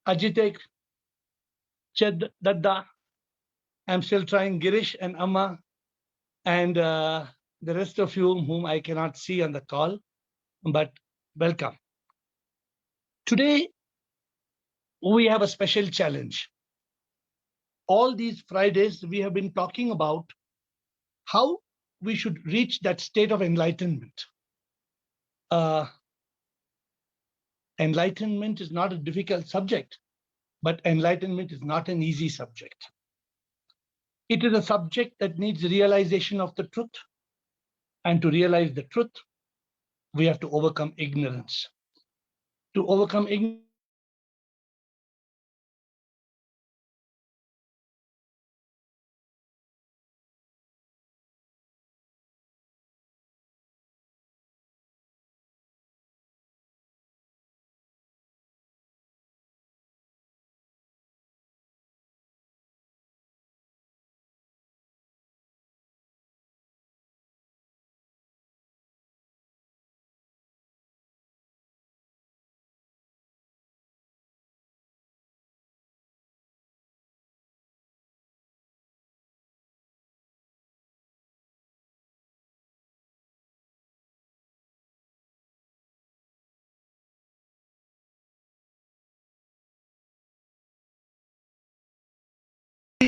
Ajitek, Ched Dadda. I'm still trying Girish and Amma and the rest of you whom I cannot see on the call, but welcome. Today, we have a special challenge. All these Fridays, we have been talking about how we should reach that state of enlightenment. Uh, Enlightenment is not a difficult subject, but enlightenment is not an easy subject. It is a subject that needs realization of the truth. And to realize the truth, we have to overcome ignorance. To overcome ignorance, we have to understand the universe. To understand the universe, we have to understand the universe is the universe is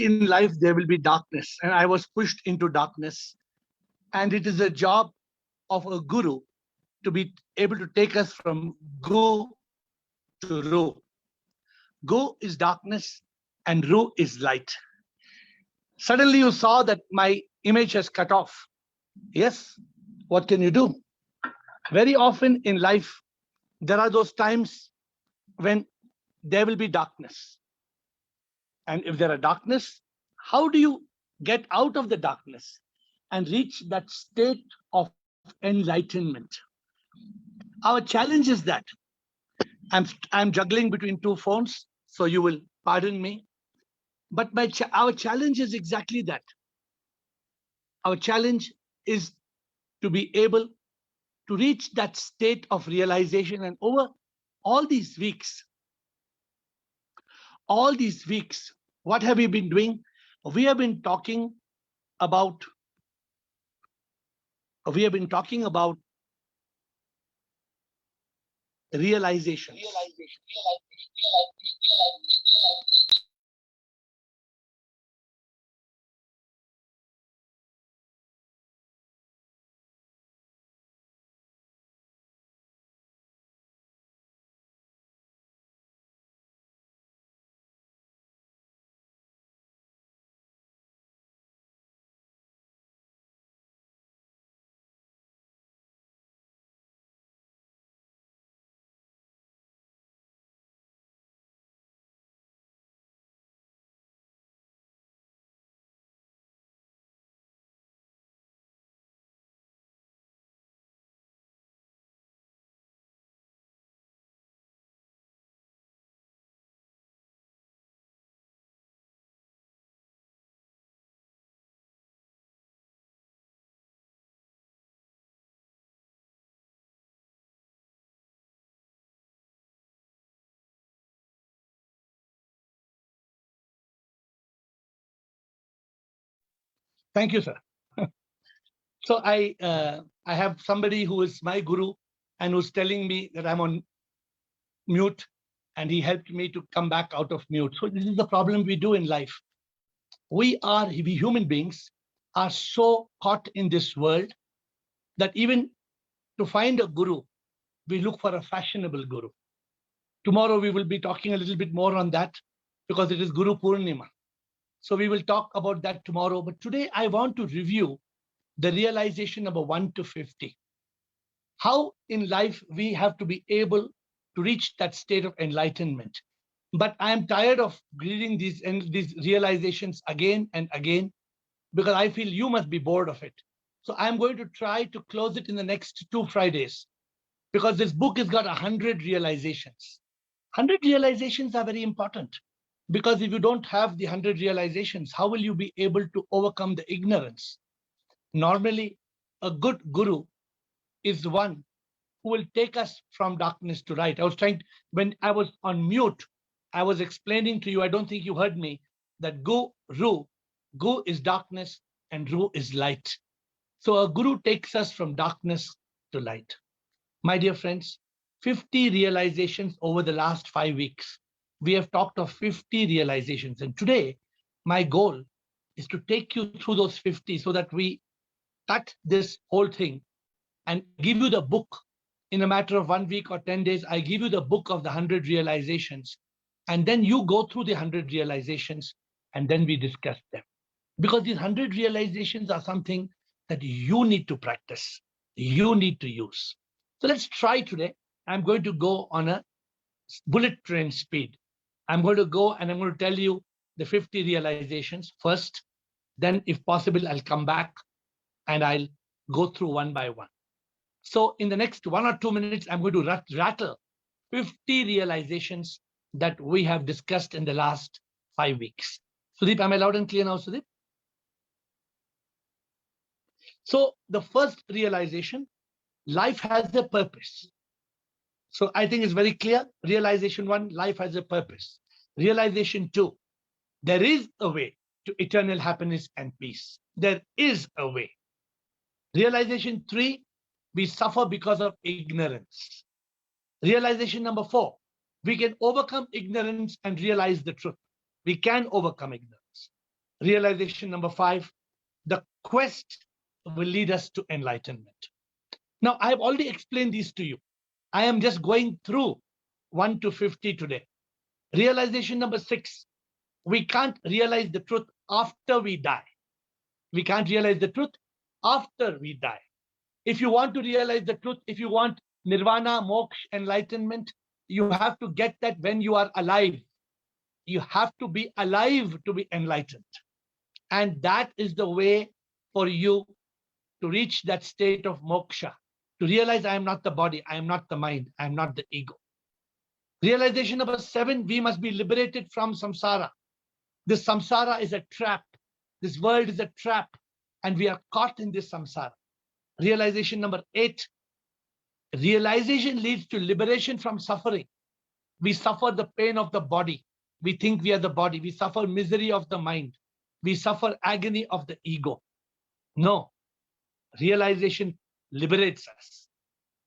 in life there will be darkness, and I was pushed into darkness. And it is a job of a guru to be able to take us from go to ro. Go is darkness and ro is light. Suddenly you saw that my image has cut off. Yes, what can you do? Very often in life, there are those times when there will be darkness. And if there are darkness, how do you get out of the darkness and reach that state of enlightenment? Our challenge is that I'm juggling between two phones, so you will pardon me. But our challenge is exactly that. Our challenge is to be able to reach that state of realization. And over all these weeks, what have we been doing? We have been talking about realizations. Thank you, sir. So I have somebody who is my guru and who's telling me that I'm on mute, and he helped me to come back out of mute. So this is the problem we do in life. We human beings are so caught in this world that even to find a guru, we look for a fashionable guru. Tomorrow we will be talking a little bit more on that because it is Guru Purnima. So we will talk about that tomorrow. But today I want to review the realization number 1 to 50. How in life we have to be able to reach that state of enlightenment. But I am tired of reading these realizations again and again because I feel you must be bored of it. So I'm going to try to close it in the next 2 Fridays because this book has got 100 realizations. 100 realizations are very important because if you don't have the 100 realizations, how will you be able to overcome the ignorance? Normally, a good guru is the one who will take us from darkness to light. When I was on mute, I was explaining to you, I don't think you heard me, that Gu is darkness and Ru is light. So a guru takes us from darkness to light. My dear friends, 50 realizations over the last 5 weeks. We have talked of 50 realizations. And today, my goal is to take you through those 50 so that we cut this whole thing and give you the book in a matter of 1 week or 10 days. I give you the book of the 100 realizations. And then you go through the 100 realizations and then we discuss them. Because these 100 realizations are something that you need to practice, you need to use. So let's try today. I'm going to go on a bullet train speed. I'm going to go and I'm going to tell you the 50 realizations first. Then, if possible, I'll come back and I'll go through one by one. So in the next 1 or 2 minutes, I'm going to rattle 50 realizations that we have discussed in the last 5 weeks. Sudeep, am I loud and clear now, Sudeep? So the first realization, life has a purpose. So I think it's very clear. Realization 1, life has a purpose. Realization 2, there is a way to eternal happiness and peace. There is a way. Realization 3, we suffer because of ignorance. Realization number 4, we can overcome ignorance and realize the truth. We can overcome ignorance. Realization number 5, the quest will lead us to enlightenment. Now, I have already explained these to you. I am just going through 1 to 50 today. Realization number 6, we can't realize the truth after we die. We can't realize the truth after we die. If you want to realize the truth, if you want nirvana, moksha, enlightenment, you have to get that when you are alive. You have to be alive to be enlightened. And that is the way for you to reach that state of moksha, to realize I am not the body, I am not the mind, I am not the ego. Realization number 7, we must be liberated from samsara. This samsara is a trap. This world is a trap, and we are caught in this samsara. Realization number 8, realization leads to liberation from suffering. We suffer the pain of the body. We think we are the body. We suffer misery of the mind. We suffer agony of the ego. No, realization liberates us.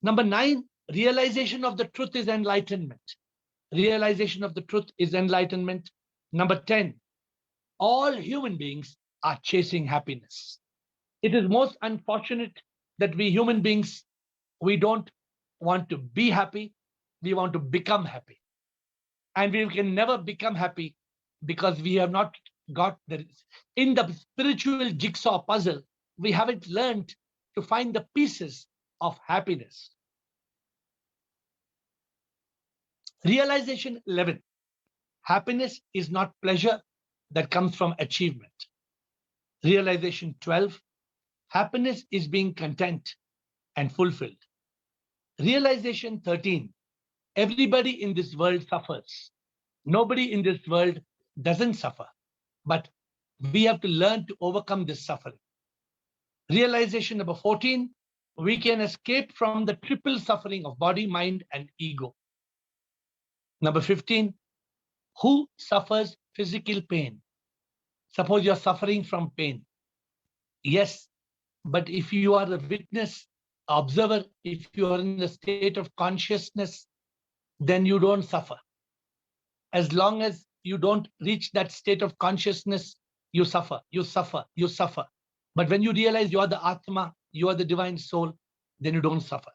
Number 9, realization of the truth is enlightenment. Realization of the truth is enlightenment. Number 10, all human beings are chasing happiness. It is most unfortunate that we human beings, we don't want to be happy. We want to become happy. And we can never become happy because we have not got in the spiritual jigsaw puzzle, we haven't learned to find the pieces of happiness. Realization 11, happiness is not pleasure that comes from achievement. Realization 12, happiness is being content and fulfilled. Realization 13, everybody in this world suffers. Nobody in this world doesn't suffer, but we have to learn to overcome this suffering. Realization number 14, we can escape from the triple suffering of body, mind, and ego. Number 15, who suffers physical pain? Suppose you're suffering from pain. Yes, but if you are a witness, observer, if you are in the state of consciousness, then you don't suffer. As long as you don't reach that state of consciousness, you suffer, you suffer, you suffer. But when you realize you are the Atma, you are the divine soul, then you don't suffer.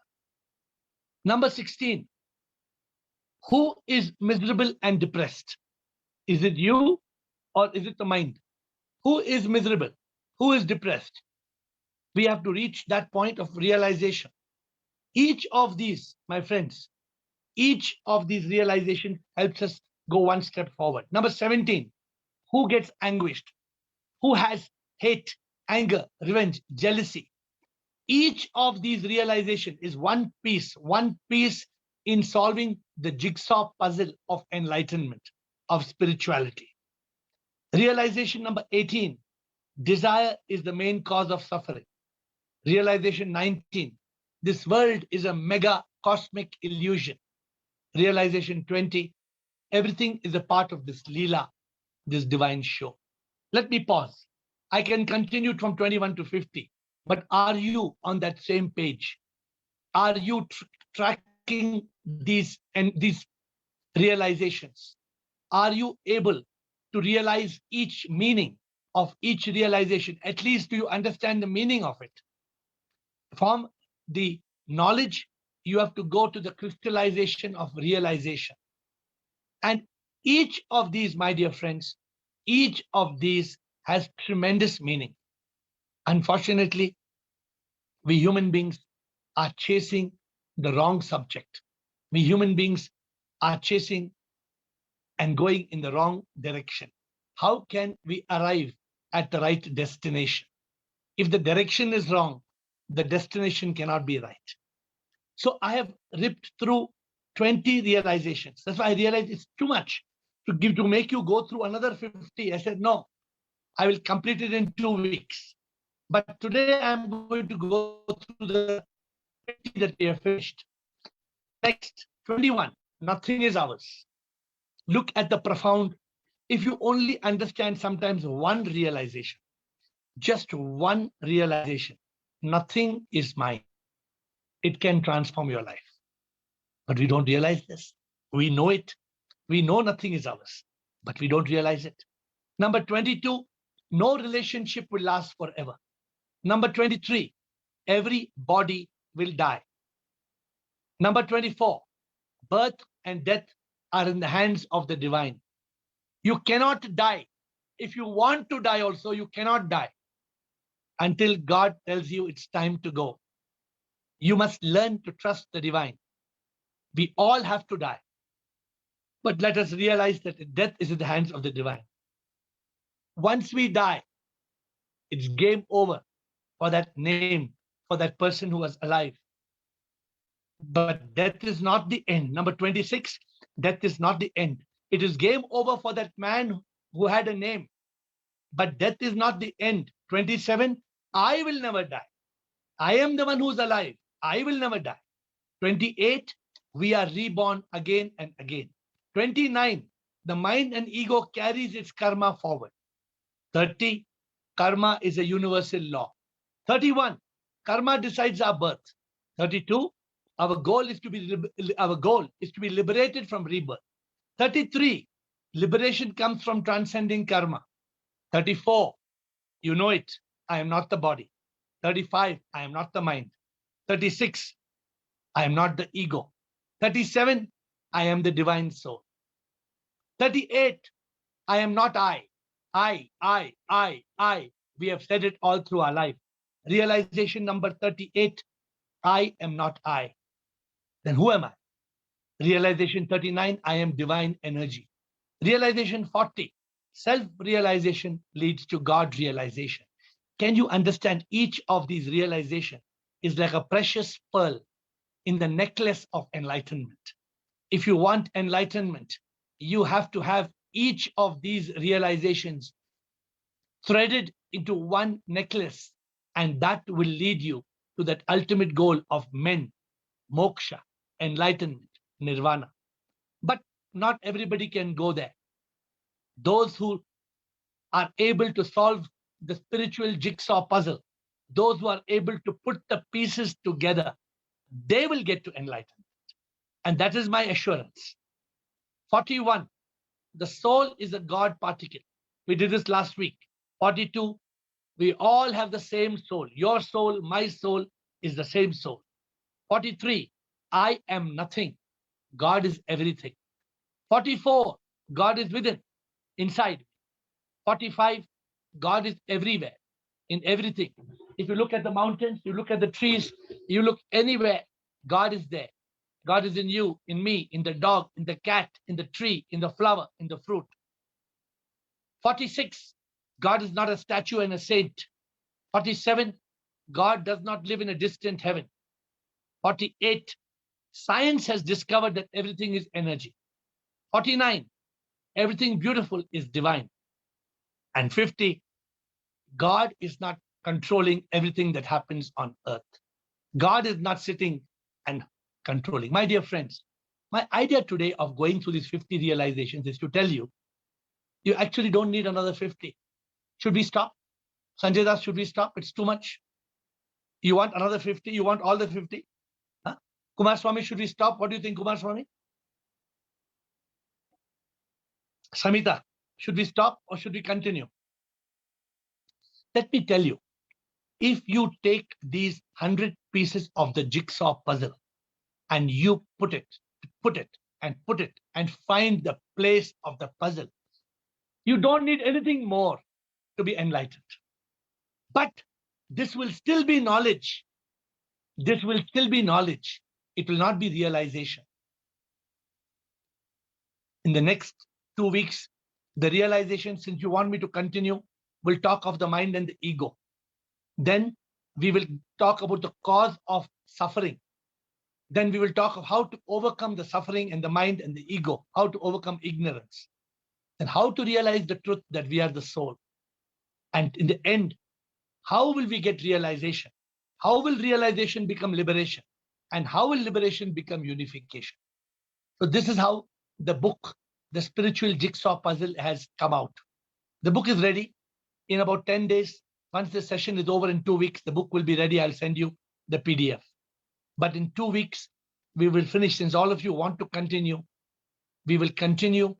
Number 16, who is miserable and depressed? Is it you or is it the mind? Who is miserable? Who is depressed? We have to reach that point of realization. Each of these, my friends, each of these realizations helps us go one step forward. Number 17, who gets anguished? Who has hate, anger, revenge, jealousy? Each of these realizations is one piece in solving the jigsaw puzzle of enlightenment, of spirituality. Realization number 18, desire is the main cause of suffering. Realization 19, this world is a mega cosmic illusion. Realization 20, Everything is a part of this Leela, this divine show. Let me pause. I can continue from 21 to 50, but are you on that same page? Are you tracking these realizations? Are you able to realize each meaning of each realization? At least do you understand the meaning of it? From the knowledge, you have to go to the crystallization of realization. And each of these, my dear friends, each of these has tremendous meaning. Unfortunately, we human beings are chasing the wrong subject. We human beings are chasing and going in the wrong direction. How can we arrive at the right destination? If the direction is wrong, the destination cannot be right. So I have ripped through 20 realizations. That's why I realized it's too much to make you go through another 50. I said, no, I will complete it in 2 weeks. But today I'm going to go through the 20 that we have finished. Next, 21, nothing is ours. Look at the profound. If you only understand sometimes one realization, just one realization, nothing is mine. It can transform your life. But we don't realize this. We know it. We know nothing is ours, but we don't realize it. Number 22, no relationship will last forever. Number 23, every body will die. Number 24, birth and death are in the hands of the divine. You cannot die. If you want to die also, you cannot die until God tells you it's time to go. You must learn to trust the divine. We all have to die. But let us realize that death is in the hands of the divine. Once we die, it's game over for that name, for that person who was alive. But death is not the end. Number 26, death is not the end. It is game over for that man who had a name. But death is not the end. 27, I will never die. I am the one who's alive. I will never die. 28, we are reborn again and again. 29, the mind and ego carries its karma forward. 30, karma is a universal law. 31, karma decides our birth. 32, our goal is to be liberated from rebirth. 33, liberation comes from transcending karma. 34, you know it, I am not the body. 35, I am not the mind. 36, I am not the ego. 37, I am the divine soul. 38, I am not I. I. We have said it all through our life. Realization number 38, I am not I. Then who am I? Realization 39, I am divine energy. Realization 40, self-realization leads to God realization. Can you understand each of these realizations is like a precious pearl in the necklace of enlightenment. If you want enlightenment, you have to have each of these realizations threaded into one necklace, and that will lead you to that ultimate goal of men, moksha, enlightenment, nirvana. But not everybody can go there. Those who are able to solve the spiritual jigsaw puzzle, those who are able to put the pieces together, they will get to enlightenment. And that is my assurance. 41, the soul is a God particle. We did this last week. 42, we all have the same soul. Your soul, my soul is the same soul. 43, I am nothing. God is everything. 44, God is within, inside. 45, God is everywhere, in everything. If you look at the mountains, you look at the trees, you look anywhere, God is there. God is in you, in me, in the dog, in the cat, in the tree, in the flower, in the fruit. 46, God is not a statue and a saint. 47, God does not live in a distant heaven. 48, science has discovered that everything is energy. 49, everything beautiful is divine. And 50, God is not controlling everything that happens on earth. God is not sitting and controlling. My dear friends, My idea today of going through these 50 realizations is to tell you, you actually don't need another 50. Should we stop? Sanjay Das, should we stop? It's too much. You want another 50? You want all the 50? Huh? Kumar Swami, should we stop? What do you think, Kumar Swami? Samita, should we stop or should we continue? Let me tell you, if you take these 100 pieces of the jigsaw puzzle and you put it and find the place of the puzzle, you don't need anything more to be enlightened. But this will still be knowledge. This will still be knowledge. It will not be realization. In the next 2 weeks, the realization, since you want me to continue, we'll talk of the mind and the ego. Then we will talk about the cause of suffering. Then we will talk of how to overcome the suffering and the mind and the ego, how to overcome ignorance, and how to realize the truth that we are the soul. And in the end, how will we get realization? How will realization become liberation? And how will liberation become unification? So this is how the book, The Spiritual Jigsaw Puzzle, has come out. The book is ready in about 10 days. Once the session is over in 2 weeks, the book will be ready. I'll send you the PDF. But in 2 weeks, we will finish. Since all of you want to continue, we will continue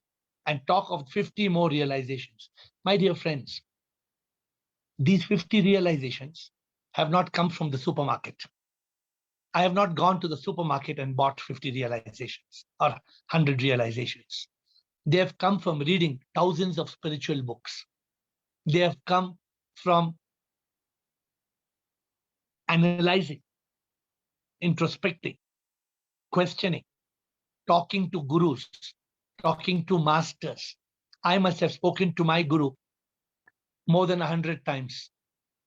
and talk of 50 more realizations. My dear friends, these 50 realizations have not come from the supermarket. I have not gone to the supermarket and bought 50 realizations or 100 realizations. They have come from reading thousands of spiritual books. They have come from analyzing, introspecting, questioning, talking to gurus, talking to masters. I must have spoken to my guru more than 100 times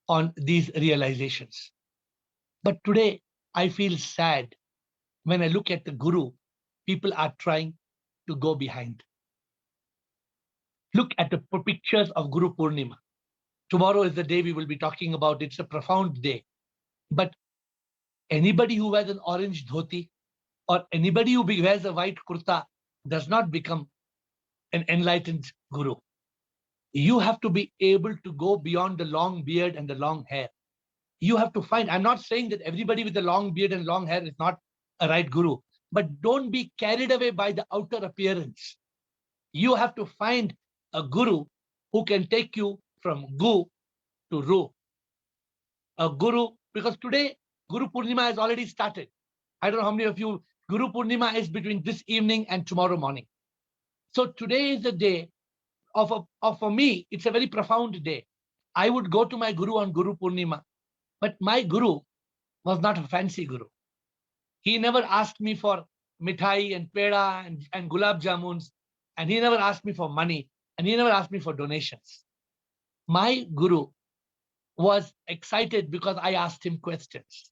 on these realizations. But today, I feel sad when I look at the guru, people are trying to go behind. Look at the pictures of Guru Purnima. Tomorrow is the day we will be talking about. It's a profound day. But anybody who wears an orange dhoti or anybody who wears a white kurta does not become an enlightened guru. You have to be able to go beyond the long beard and the long hair. You have to find, I'm not saying that everybody with a long beard and long hair is not a right guru, but don't be carried away by the outer appearance. You have to find a guru who can take you from gu to ru. A guru, because today Guru Purnima has already started. I don't know how many of you, Guru Purnima is between this evening and tomorrow morning. So today is the day for me, it's a very profound day. I would go to my guru on Guru Purnima, but my guru was not a fancy guru. He never asked me for mithai and peda and gulab jamuns, and he never asked me for money, and he never asked me for donations. My guru was excited because I asked him questions.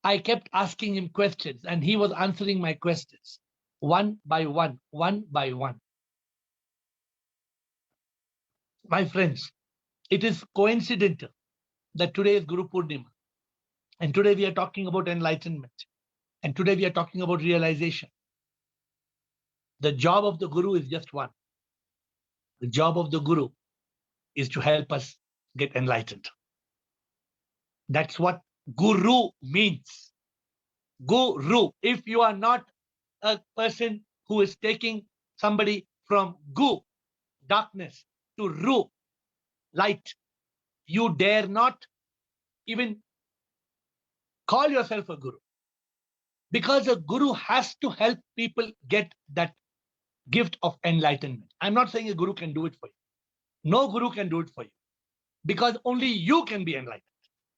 I kept asking him questions, and he was answering my questions one by one, one by one. My friends, it is coincidental that today is Guru Purnima, and today we are talking about enlightenment, and today we are talking about realization. The job of the guru is just one. The job of the guru is to help us get enlightened. That's what guru means. Guru. If you are not a person who is taking somebody from gu, darkness, to ru, light, you dare not even call yourself a guru. Because a guru has to help people get that gift of enlightenment. I'm not saying a guru can do it for you. No guru can do it for you. Because only you can be enlightened.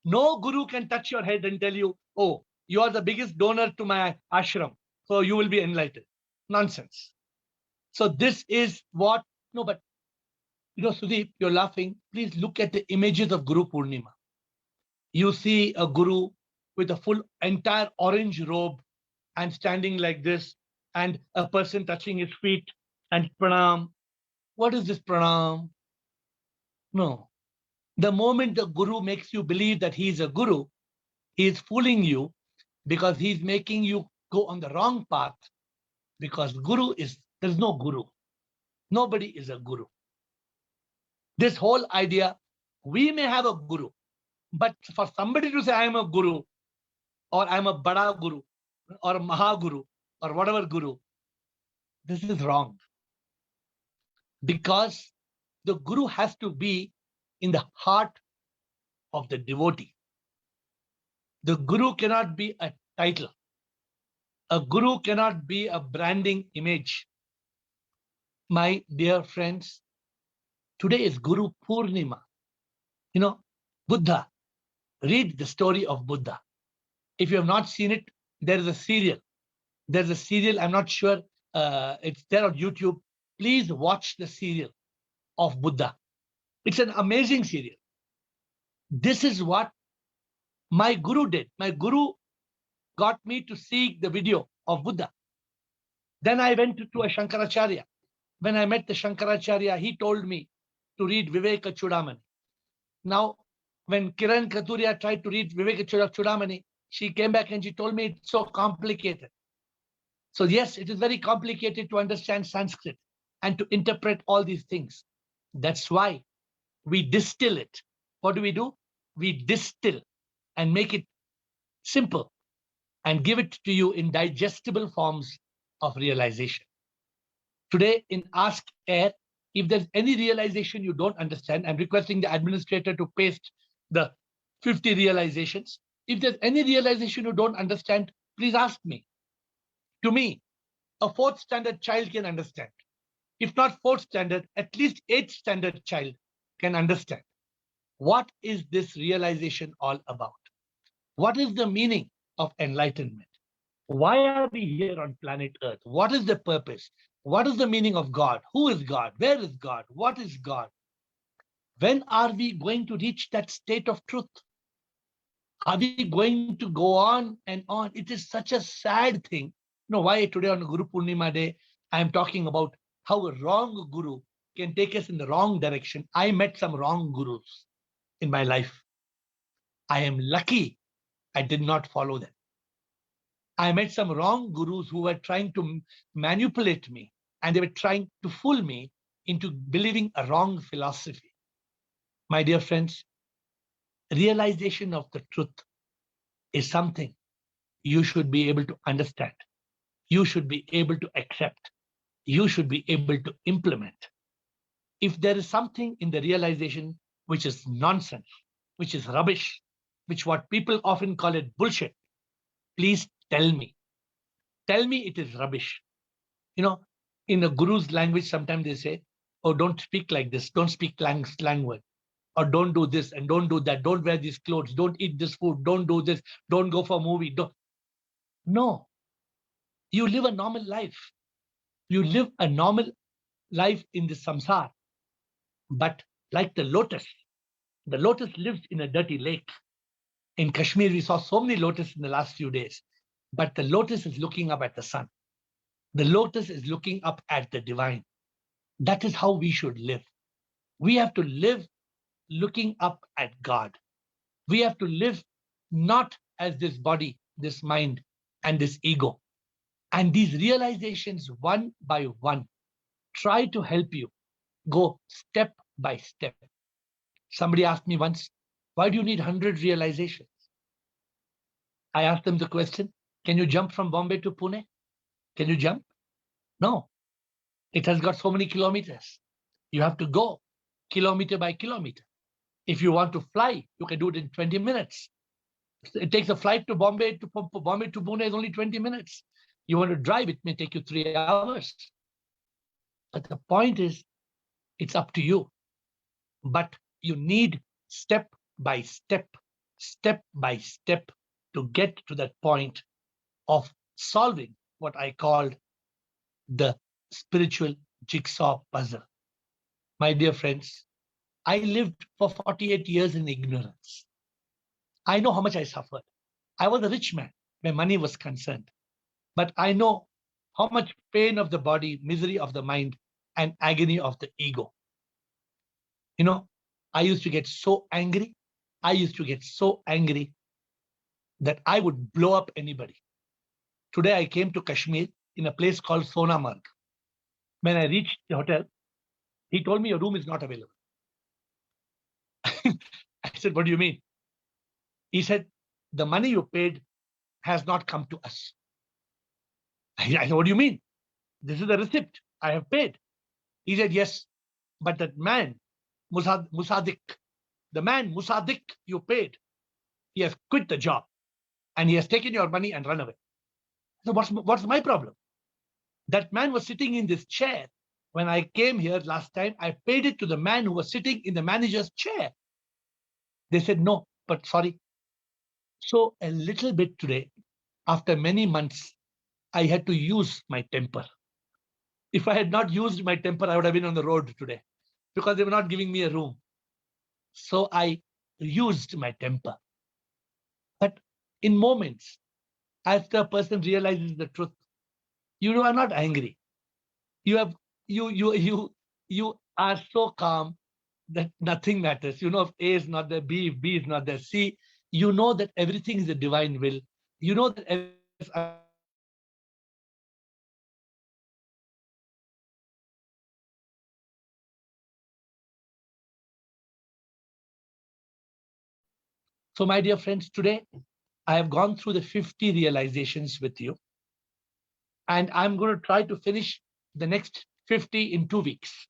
No guru can touch your head and tell you, oh, you are the biggest donor to my ashram, so you will be enlightened. Nonsense. So this is what, no, but, Sudeep, you're laughing. Please look at the images of Guru Purnima. You see a guru with a full entire orange robe and standing like this, and a person touching his feet and pranam. What is this pranam? No. The moment the guru makes you believe that he is a guru, he is fooling you because he's making you go on the wrong path. because there's no guru. Nobody is a guru. This whole idea, we may have a guru, but for somebody to say I am a guru, or I'm a bada guru, or a mahaguru, or whatever guru, this is wrong. Because the guru has to be in the heart of the devotee. The guru cannot be a title. A guru cannot be a branding image. My dear friends, today is Guru Purnima. You know, Buddha. Read the story of Buddha. If you have not seen it, there is a serial. There's a serial, I'm not sure, it's there on YouTube. Please watch the serial of Buddha. It's an amazing serial. This is what my guru did. My guru got me to see the video of Buddha. Then I went to a Shankaracharya. When I met the Shankaracharya, he told me to read Viveka Chudamani. Now, when Kiran Katuria tried to read Viveka Chudamani, she came back and she told me it's so complicated. So yes, it is very complicated to understand Sanskrit and to interpret all these things. That's why we distill it. What do? We distill and make it simple and give it to you in digestible forms of realization. Today in Ask Air, if there's any realization you don't understand, I'm requesting the administrator to paste the 50 realizations. If there's any realization you don't understand, please ask me. To me, a 4th standard child can understand. If not 4th standard, at least 8th standard child can understand. What is this realization all about? What is the meaning of enlightenment? Why are we here on planet Earth? What is the purpose? What is the meaning of God? Who is God? Where is God? What is God? When are we going to reach that state of truth? Are we going to go on and on? It is such a sad thing. You know why today on Guru Purnima Day, I am talking about how a wrong guru can take us in the wrong direction. I met some wrong gurus in my life. I am lucky I did not follow them. I met some wrong gurus who were trying to manipulate me, and they were trying to fool me into believing a wrong philosophy. My dear friends, realization of the truth is something you should be able to understand. You should be able to accept. You should be able to implement. If there is something in the realization which is nonsense, which is rubbish, which what people often call it bullshit, please tell me. Tell me it is rubbish. You know, in a guru's language, sometimes they say, oh, don't speak like this. Don't speak slang word. Or don't do this and don't do that. Don't wear these clothes. Don't eat this food. Don't do this. Don't go for a movie. Don't. No. You live a normal life. You live a normal life in the samsara. But like the lotus lives in a dirty lake. In Kashmir, we saw so many lotuses in the last few days. But the lotus is looking up at the sun. The lotus is looking up at the divine. That is how we should live. We have to live looking up at God. We have to live not as this body, this mind, and this ego. And these realizations, one by one, try to help you go step by step. Somebody asked me once, why do you need 100 realizations? I asked them the question, can you jump from Bombay to Pune? Can you jump? No. It has got so many kilometers. You have to go kilometer by kilometer. If you want to fly, you can do it in 20 minutes. It takes a flight to Bombay to Pune is only 20 minutes. You want to drive, it may take you 3 hours. But the point is, it's up to you. But you need step by step to get to that point of solving what I called the spiritual jigsaw puzzle. My dear friends, I lived for 48 years in ignorance. I know how much I suffered. I was a rich man where money was concerned. But I know how much pain of the body, misery of the mind, and agony of the ego. You know, I used to get so angry. That I would blow up anybody. Today I came to Kashmir in a place called Sonamarg. When I reached the hotel, he told me your room is not available. I said, what do you mean? He said, the money you paid has not come to us. I said, what do you mean? This is the receipt I have paid. He said, yes, but that man, Musadik, the man Musadik you paid, he has quit the job and he has taken your money and run away. So what's my problem? That man was sitting in this chair. When I came here last time, I paid it to the man who was sitting in the manager's chair. They said, no, but sorry. So a little bit today, after many months, I had to use my temper. If I had not used my temper, I would have been on the road today because they were not giving me a room. So I used my temper. But in moments, after a person realizes the truth, you are not angry. You are so calm that nothing matters. You know, if A is not there, B, if B is not there, C, you know that everything is a divine will. You know that everything is. So, my dear friends, today I have gone through the 50 realizations with you. And I'm going to try to finish the next 50 in 2 weeks.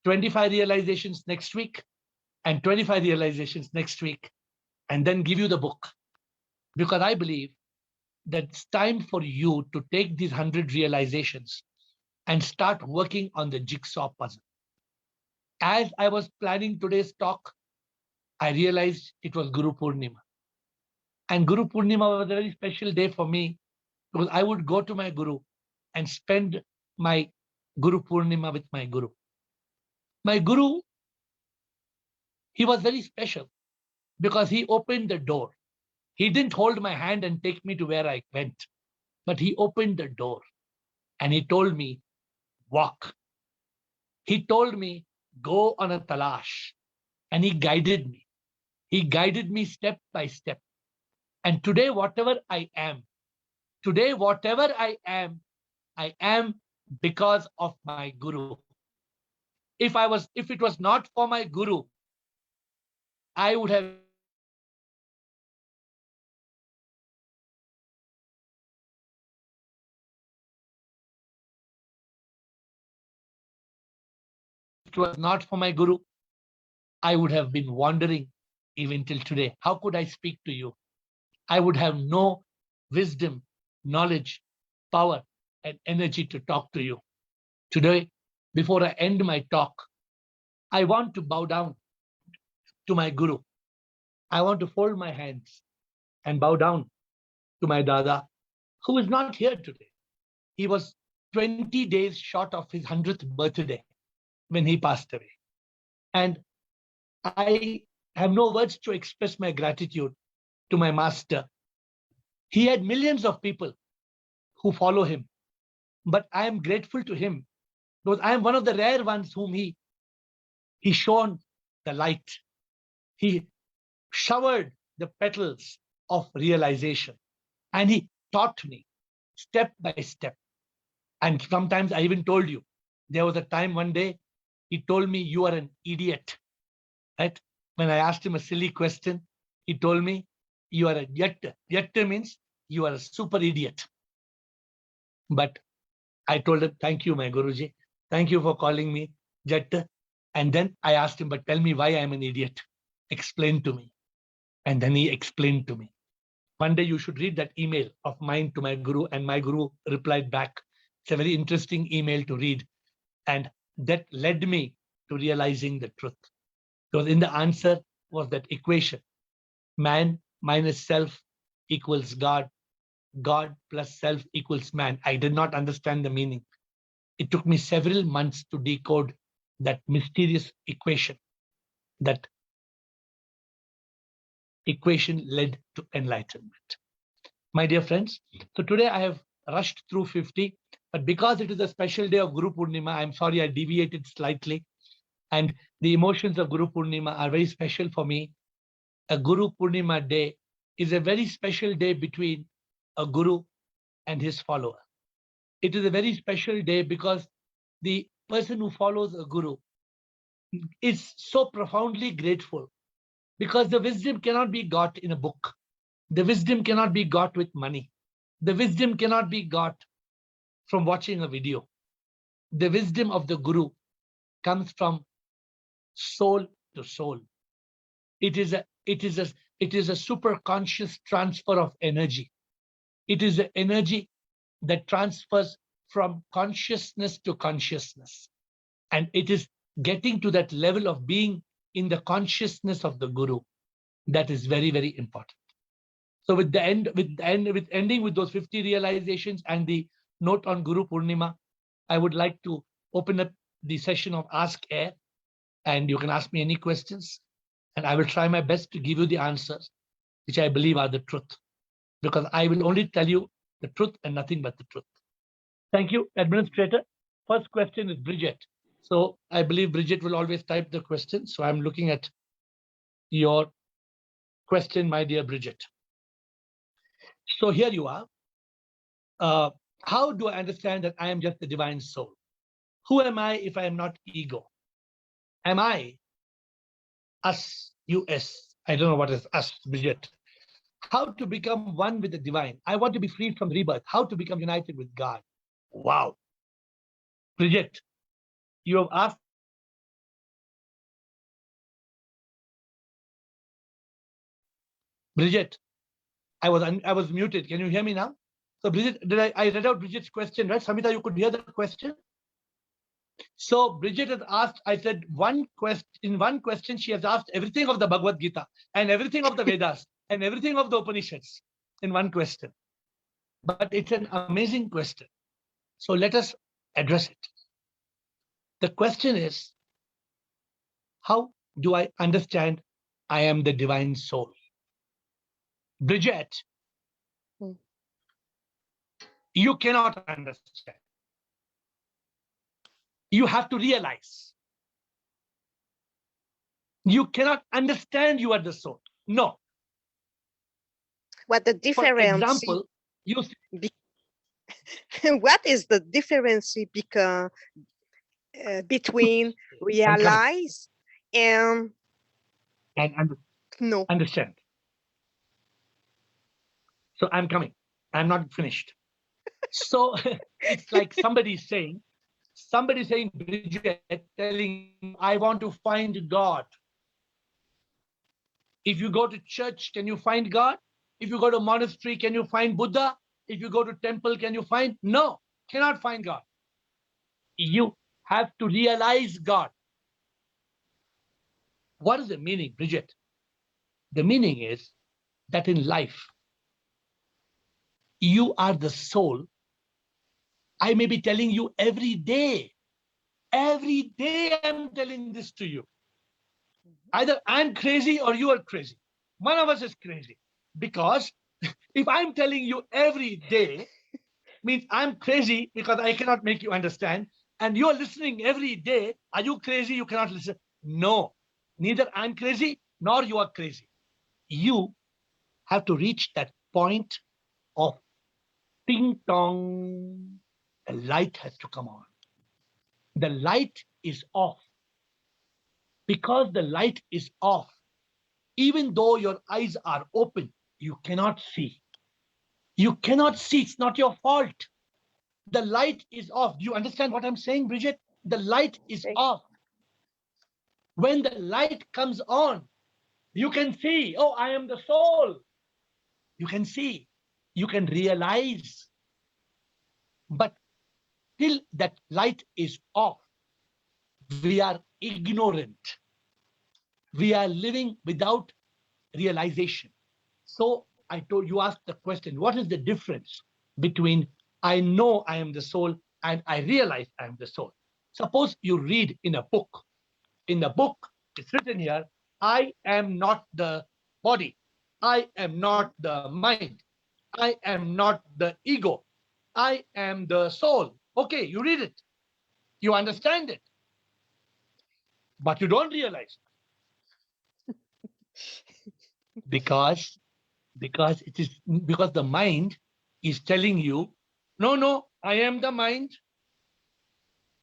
25 realizations next week and 25 realizations next week, and then give you the book. Because I believe that it's time for you to take these 100 realizations and start working on the jigsaw puzzle. As I was planning today's talk, I realized it was Guru Purnima. And Guru Purnima was a very special day for me because I would go to my Guru and spend my Guru Purnima with my Guru. My Guru, he was very special because he opened the door. He didn't hold my hand and take me to where I went, but he opened the door and he told me, walk. He told me, go on a talash, and he guided me. He guided me step by step. And today, whatever I am because of my Guru. If it was not for my Guru, I would have it was not for my Guru, I would have been wandering even till today. How could I speak to you? I would have no wisdom, knowledge, power, and energy to talk to you. Today, before I end my talk, I want to bow down to my Guru. I want to fold my hands and bow down to my Dada, who is not here today. He was 20 days short of his 100th birthday when he passed away. And I have no words to express my gratitude to my master. He had millions of people who follow him, but I am grateful to him because I am one of the rare ones whom he shone the light. He showered the petals of realization and he taught me step by step. And sometimes I even told you, there was a time one day he told me, you are an idiot. Right? When I asked him a silly question, he told me, you are a yatta. Yatta means you are a super idiot. But I told him, thank you, my Guruji. Thank you for calling me Jatta. And then I asked him, but tell me why I'm an idiot. Explain to me. And then he explained to me. One day you should read that email of mine to my Guru, and my Guru replied back. It's a very interesting email to read. And that led me to realizing the truth. Because in the answer was that equation. Man minus self equals God. God plus self equals man. I did not understand the meaning. It took me several months to decode that mysterious equation. That equation led to enlightenment. My dear friends, so today I have rushed through 50, but because it is a special day of Guru Purnima, I'm sorry I deviated slightly. And the emotions of Guru Purnima are very special for me. A Guru Purnima day is a very special day between a Guru and his follower. It is a very special day because the person who follows a guru is so profoundly grateful, because the wisdom cannot be got in a book. The wisdom cannot be got with money. The wisdom cannot be got from watching a video. The wisdom of the guru comes from soul to soul. It is a super conscious transfer of energy. It is the energy that transfers from consciousness to consciousness. And it is getting to that level of being in the consciousness of the guru that is very, very important. So with ending with those 50 realizations and the note on Guru Purnima, I would like to open up the session of Ask Air, and you can ask me any questions, and I will try my best to give you the answers, which I believe are the truth, because I will only tell you the truth and nothing but the truth. Thank you, Administrator. First question is Bridget. So I believe Bridget will always type the question. So I'm looking at your question, my dear Bridget. So here you are. How do I understand that I am just the divine soul? Who am I if I am not ego? Am I us, US? I don't know what is us, Bridget. How to become one with the divine? I want to be freed from rebirth. How to become united with God? Wow. Bridget, you have asked. Bridget, I was muted. Can you hear me now? So Bridget, I read out Bridget's question, right? Samita, you could hear the question. So Bridget has asked, I said in one question, she has asked everything of the Bhagavad Gita and everything of the Vedas and everything of the Upanishads in one question. But it's an amazing question. So let us address it. The question is, how do I understand I am the divine soul? Bridget, you cannot understand. You have to realize. You cannot understand you are the soul. No. What the difference? For example, what is the difference between realize and no? Understand. So I'm coming. I'm not finished. So it's like somebody saying, Bridget, telling, I want to find God. If you go to church, can you find God? If you go to monastery, can you find Buddha? If you go to temple, can you find? No, cannot find God. You have to realize God. What is the meaning, Bridget? The meaning is that in life, you are the soul. I may be telling you every day I'm telling this to you. Either I'm crazy or you are crazy. One of us is crazy. Because if I'm telling you every day, means I'm crazy because I cannot make you understand. And you're listening every day. Are you crazy? You cannot listen. No, neither I'm crazy nor you are crazy. You have to reach that point of ding dong. The light has to come on. The light is off. Because the light is off, even though your eyes are open, you cannot see. You cannot see. It's not your fault. The light is off. Do you understand what I'm saying, Bridget? The light is off. When the light comes on, you can see, oh, I am the soul. You can see, you can realize. But till that light is off, we are ignorant. We are living without realization. So I told you, asked the question, what is the difference between I know I am the soul and I realize I am the soul? Suppose you read in a book. In the book, it's written here, I am not the body. I am not the mind. I am not the ego. I am the soul. Okay, you read it. You understand it. But you don't realize. Because the mind is telling you, no, I am the mind.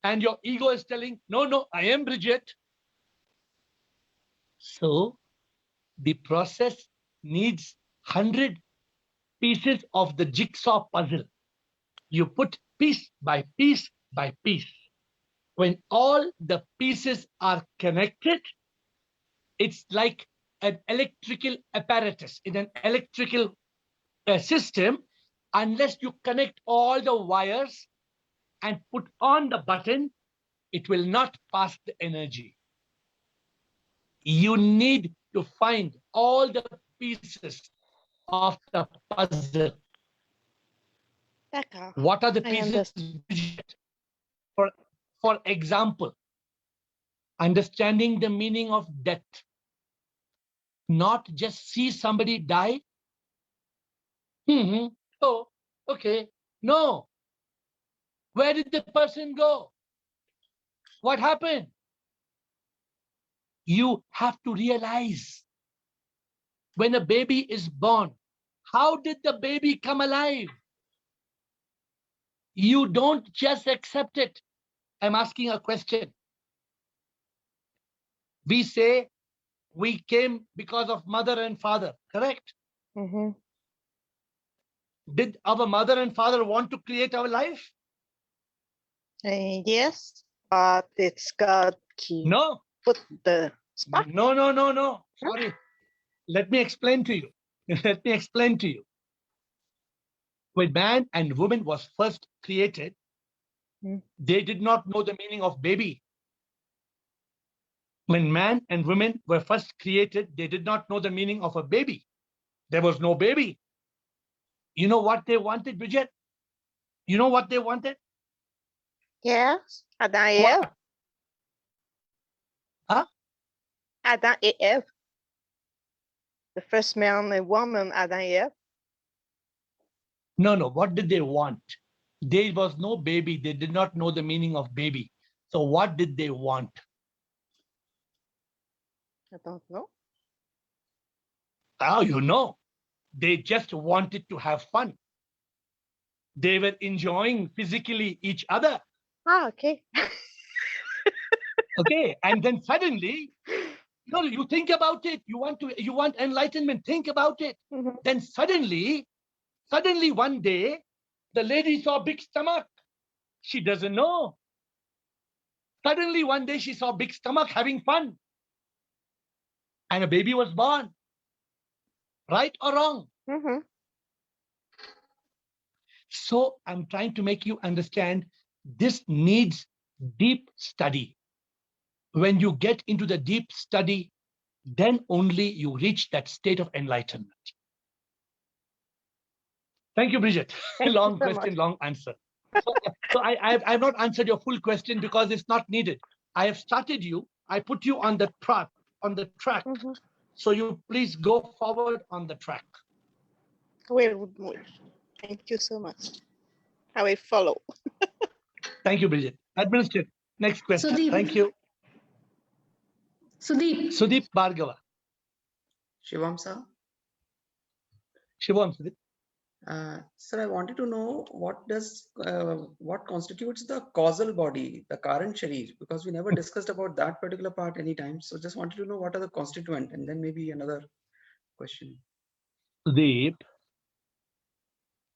And your ego is telling, no, no, I am Bridget. So the process needs 100 pieces of the jigsaw puzzle. You put piece by piece by piece. When all the pieces are connected, it's like an electrical apparatus in an electrical system. Unless you connect all the wires and put on the button, it will not pass the energy. You need to find all the pieces of the puzzle. D'accord. What are the I pieces? For example, understanding the meaning of death. Not just see somebody die. Oh, okay. No. Where did the person go? What happened? You have to realize when a baby is born, how did the baby come alive? You don't just accept it. I'm asking a question. We say we came because of mother and father, correct? Mm-hmm. Did our mother and father want to create our life? Yes, but it's God key. No. Put the spark. No, no, no, no. Sorry. Let me explain to you. Let me explain to you. When man and woman was first created, they did not know the meaning of baby. When man and women were first created, they did not know the meaning of a baby. There was no baby. You know what they wanted, Bridget? You know what they wanted? Yes, Adam and What? Eve. Huh? Adam and Eve. The first man and woman, Adam and Eve. No, no. What did they want? There was no baby. They did not know the meaning of baby. So what did they want? I don't know. Oh, you know. They just wanted to have fun. They were enjoying physically each other. Ah, okay. Okay. And then suddenly, no, you think about it. You want enlightenment. Think about it. Mhm. Then suddenly one day, the lady saw big stomach. She doesn't know. Suddenly one day she saw big stomach having fun. And a baby was born. Right or wrong? Mhm. So I'm trying to make you understand this needs deep study. When you get into the deep study, then only you reach that state of enlightenment. Thank you, Bridget. Thank Long you so question, much. long answer. So I've not answered your full question because it's not needed. I have started you. I put you on the track. Mhm. So you please go forward on the track. Well, thank you so much. I will follow. Thank you, Bridget. Administrator, next question. Sudeep. Thank you. Sudeep. Sudeep Bhargava. Shivam sir. Shivam, Sudeep. Sir, I wanted to know what constitutes the causal body, the current sharir, because we never discussed about that particular part anytime. So just wanted to know what are the constituent, and then maybe another question. Sudeep,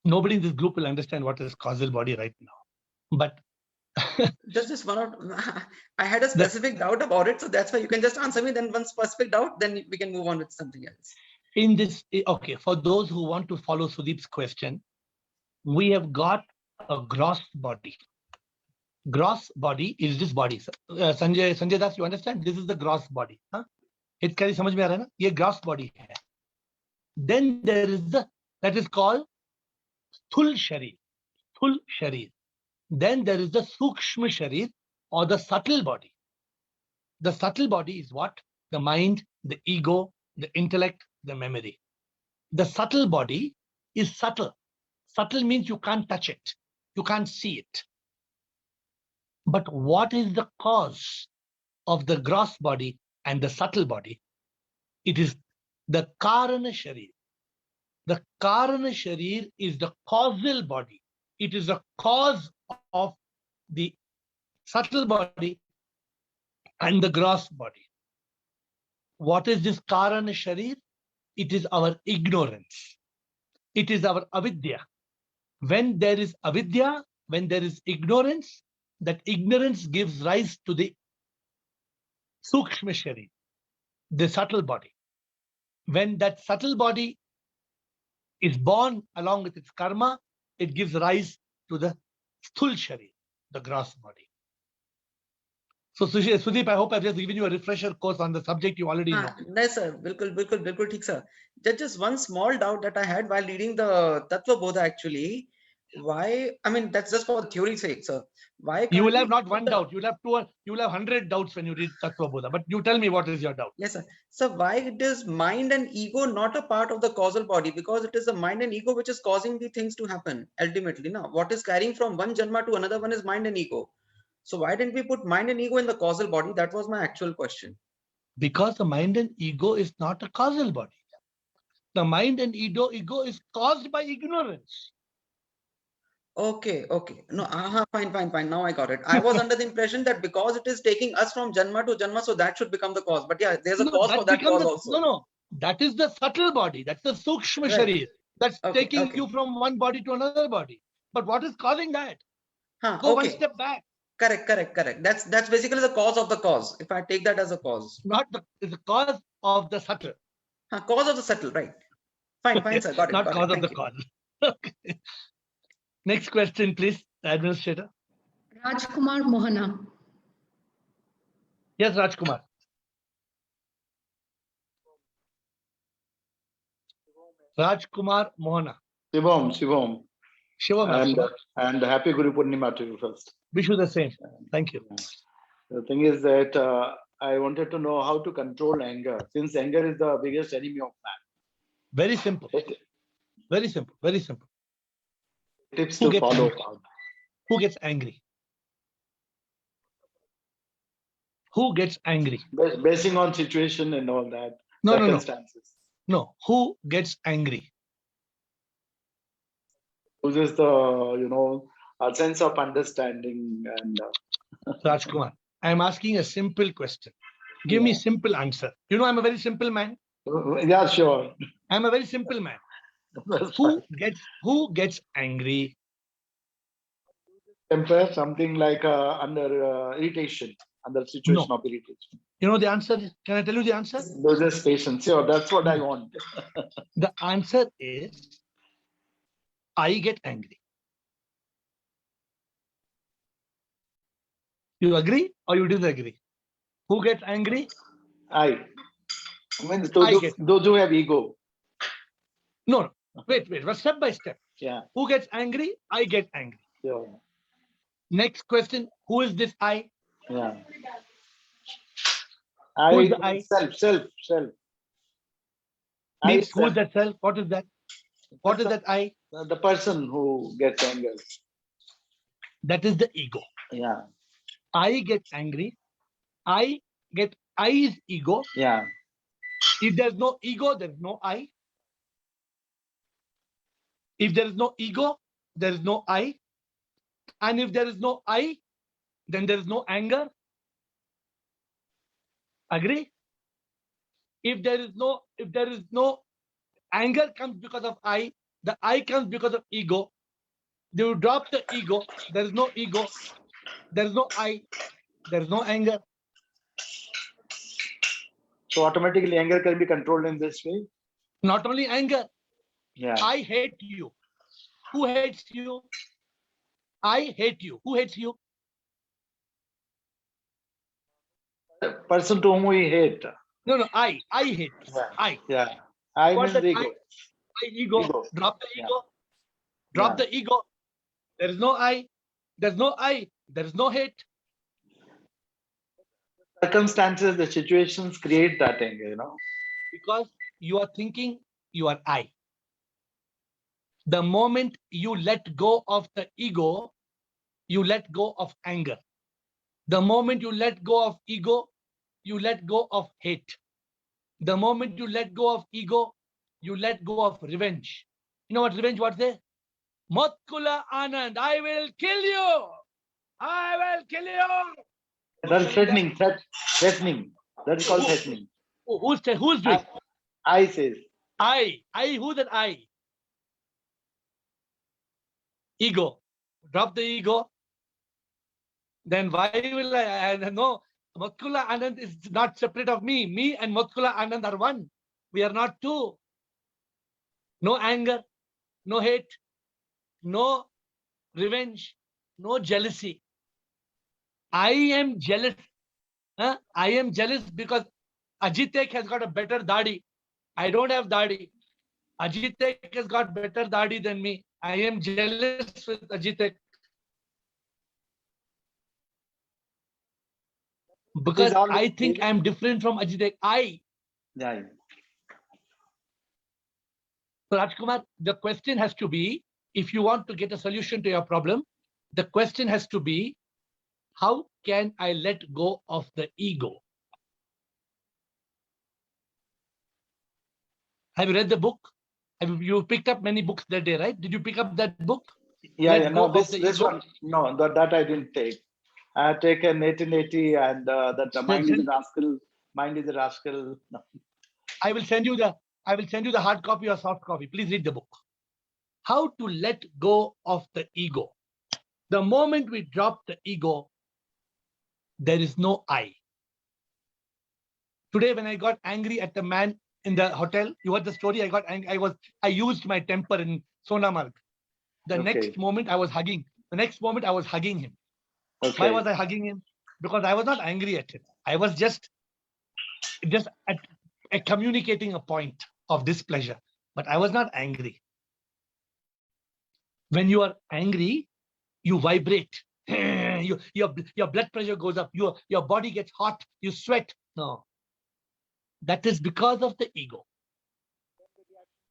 nobody in this group will understand what is causal body right now. But Just one out. I had a specific doubt about it, so that's why you can just answer me. Then one specific doubt, then we can move on with something else. in this, okay, for those who want to follow Sudeep's question, we have got a gross body. Gross body is this body. Sanjay Das, you understand? This is the gross body. Huh? It can समझ में आ रहा है ना? ये gross body है. Then there is that is called Sthul Sharir. Sthul Sharir. Then there is the Sukshma Sharir or the subtle body. The subtle body is what? The mind, the ego, the intellect, the memory. The subtle body is subtle. Subtle means you can't touch it. You can't see it. But what is the cause of the gross body and the subtle body? It is the Karana Sharir. The Karana Sharir is the causal body. it is a cause of the subtle body and the gross body. What is this Karana Sharir? It is our ignorance. It is our avidya. When there is avidya, when there is ignorance, that ignorance gives rise to the Sukshma Sharir, the subtle body. When that subtle body is born along with its karma, it gives rise to the Sthul Sharir, the gross body. So Sudeep, I hope I've just given you a refresher course on the subject you already know. No, sir. Bilkul, theek, sir. Just one small doubt that I had while reading the Tattva Bodha actually. Why? I mean, that's just for theory's sake, sir. Why? You can't will we have not put one the- doubt. You will have 100 doubts when you read Tattva Bodha. But you tell me, what is your doubt? Yes, sir. So why it is mind and ego not a part of the causal body? Because it is the mind and ego which is causing the things to happen ultimately. Now, what is carrying from one janma to another one is mind and ego. So why didn't we put mind and ego in the causal body? That was my actual question. Because the mind and ego is not a causal body. The mind and ego is caused by ignorance. Okay. No, fine. Now I got it. I was under the impression that because it is taking us from janma to janma, so that should become the cause. But yeah, there's a cause for that cause also. No. That is the subtle body. That's the Sukshma Right. Sharir. That's Okay, taking okay. you from one body to another body. But what is causing that? Huh, Go one okay. step back. Correct. That's basically the cause of the cause. If I take that as a cause. It's the cause of the subtle. Cause of the subtle, right? Fine, sir. Got it. Not got cause it. of the Thank you. cause. Okay. Next question, please, Administrator. Rajkumar Mohana. Yes, Rajkumar. Rajkumar Mohana. Shivam, Shivam Rajkumar. and happy Guru Purnima to you first. Wish you the same. Thank you. The thing is that I wanted to know how to control anger, since anger is the biggest enemy of Very simple. man. Very simple. Very simple. Tips Who to gets follow. angry? Who gets angry? Who gets angry? Basing on situation and all that, No. circumstances. No. Who gets angry? Loses the, a sense of understanding and Rajkumar, I am asking a simple question. Give me simple answer. You know, I'm a very simple man. yeah, sure. I'm a very simple man. That's fine. Who gets angry? Temper, something like under irritation, under situation of irritation. You know the answer? Can I tell you the answer? Loses patience. Sure, that's what I want. The answer is I get angry. You agree or you disagree? Who gets angry? I mean, I get those who have ego. No. Wait. Step by step. Yeah. Who gets angry? I get angry. Sure. Next question. Who is this I? Yeah. Who is the I? Self. Means who self. is that self? What is that? What is that I? The person who gets angry. That is the ego. Yeah. I get angry. I is ego. Yeah. If there's no ego, there's no I. If there is no ego, there is no I. And if there is no I, then there is no anger. Agree? If there is no anger comes because of I, the I comes because of ego. You drop the ego, there is no ego, there is no I, there is no anger. So automatically anger can be controlled in this way. Not only anger, Yeah. I hate you. Who hates you? I hate you. Who hates you? The person to whom we hate. No, I hate. Yeah. I. Yeah. I What's means that ego. I ego. Ego. Drop the Yeah. ego. Drop Yeah. the ego. There is no I. There's no I. There is no hate. Circumstances, the situations create that anger, Because you are thinking you are I. The moment you let go of the ego, you let go of anger. The moment you let go of ego, you let go of hate. The moment you let go of ego, you let go of revenge. You know what revenge? What's there? Motkula Anand, I will kill you. I will kill you. That's threatening. Threatening. That's called threatening. Who's doing? I says. Who's that I? Ego. Drop the ego. Then why will I no? Motkula Anand is not separate of me. Me and Motkula Anand are one. We are not two. No anger, no hate, no revenge, no jealousy. I am jealous. I am jealous because Ajitek has got a better dadi. I don't have dadi. Ajitek has got better dadi than me. I am jealous with Ajitek. Because all I think I'm different from Ajitek. Yeah. So Rajkumar, the question has to be, if you want to get a solution to your problem, the question has to be, how can I let go of the ego? Have you read the book? You picked up many books that day, right? Did you pick up that book? Yeah. No, go of this the ego? one. No, that I didn't take. I have taken 1880 and that the mind is a rascal. Mind is a rascal. No. I will send you the hard copy or soft copy. Please read the book. How to let go of the ego. The moment we drop the ego, there is no I. Today, when I got angry at the man in the hotel, you heard the story. I got angry. I used my temper in Sonamarg. The next moment I was hugging. The next moment I was hugging him. Okay. Why was I hugging him? Because I was not angry at him. I was just at communicating a point of displeasure. But I was not angry. When you are angry, you vibrate. Your blood pressure goes up. Your body gets hot. You sweat. No. That is because of the ego.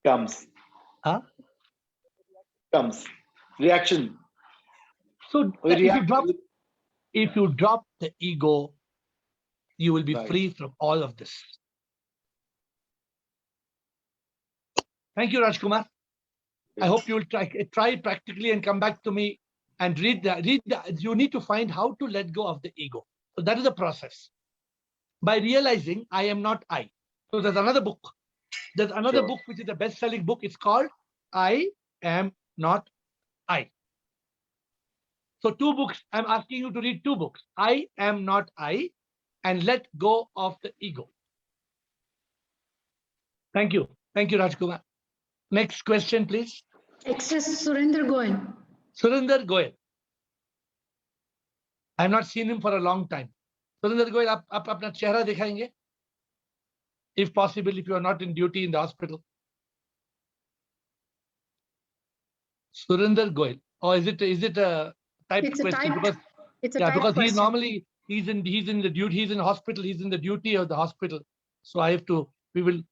Comes. Huh? Comes. Reaction. So if you drop the ego, you will be free from all of this. Thank you, Rajkumar. I hope you will try practically and come back to me and read you need to find how to let go of the ego. So that is the process. By realizing I am not I. So there's another book. There's another book which is a best-selling book. It's called I Am Not I. So 2 books. I'm asking you to read 2 books. I Am Not I and Let Go of the Ego. Thank you. Thank you, Rajkumar. Next question, please. Access Surinder Goel. Surinder Goel. I have not seen him for a long time. Surinder Goel, आप अपना चेहरा दिखाएंगे? If possible, if you are not in duty in the hospital. Surinder Goel. Or is it a typed It's a question? typed, it's a typed because question. normally he's in the duty, he's in hospital, he's in the duty of the hospital. So we will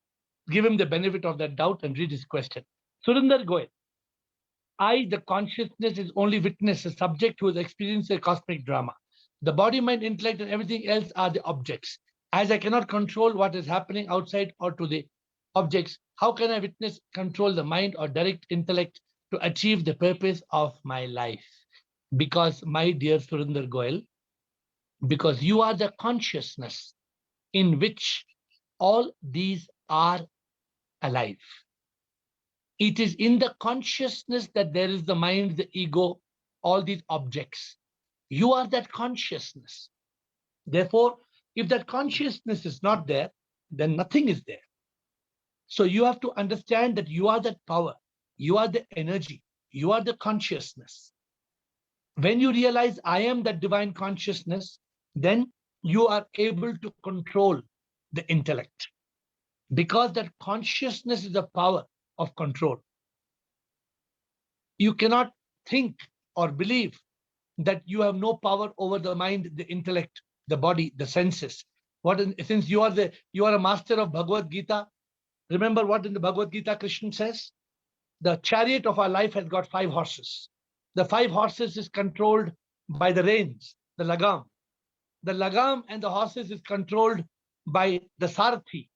give him the benefit of that doubt and read his question. Surinder Goel. I, the consciousness, is only witness, a subject who has experienced a cosmic drama. The body, mind, intellect, and everything else are the objects. As I cannot control what is happening outside or to the objects, how can I witness, control the mind or direct intellect to achieve the purpose of my life? Because, my dear Surinder Goel, because you are the consciousness in which all these are alive. It is in the consciousness that there is the mind, the ego, all these objects. You are that consciousness. Therefore, if that consciousness is not there, then nothing is there. So you have to understand that you are that power. You are the energy. You are the consciousness. When you realize I am that divine consciousness, then you are able to control the intellect. Because that consciousness is the power of control. You cannot think or believe that you have no power over the mind, the intellect, the body, the senses. Since you are a master of Bhagavad Gita, remember what in the Bhagavad Gita Krishna says? The chariot of our life has got 5 horses. The 5 horses is controlled by the reins, the lagam. The lagam and the horses is controlled by the sarathi.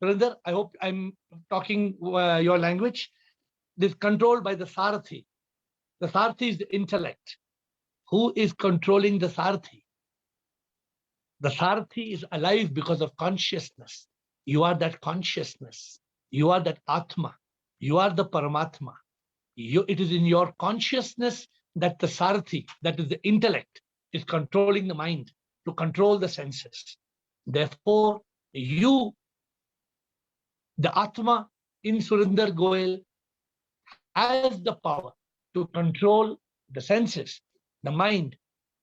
Surinder, I hope I'm talking your language. This controlled by the sarathi. The Sarthi is the intellect. Who is controlling the Sarthi? The Sarthi is alive because of consciousness. You are that consciousness. You are that Atma. You are the Paramatma. It is in your consciousness that the Sarthi, that is the intellect, is controlling the mind to control the senses. Therefore, you, the Atma in Surinder Goel, has the power to control the senses, the mind,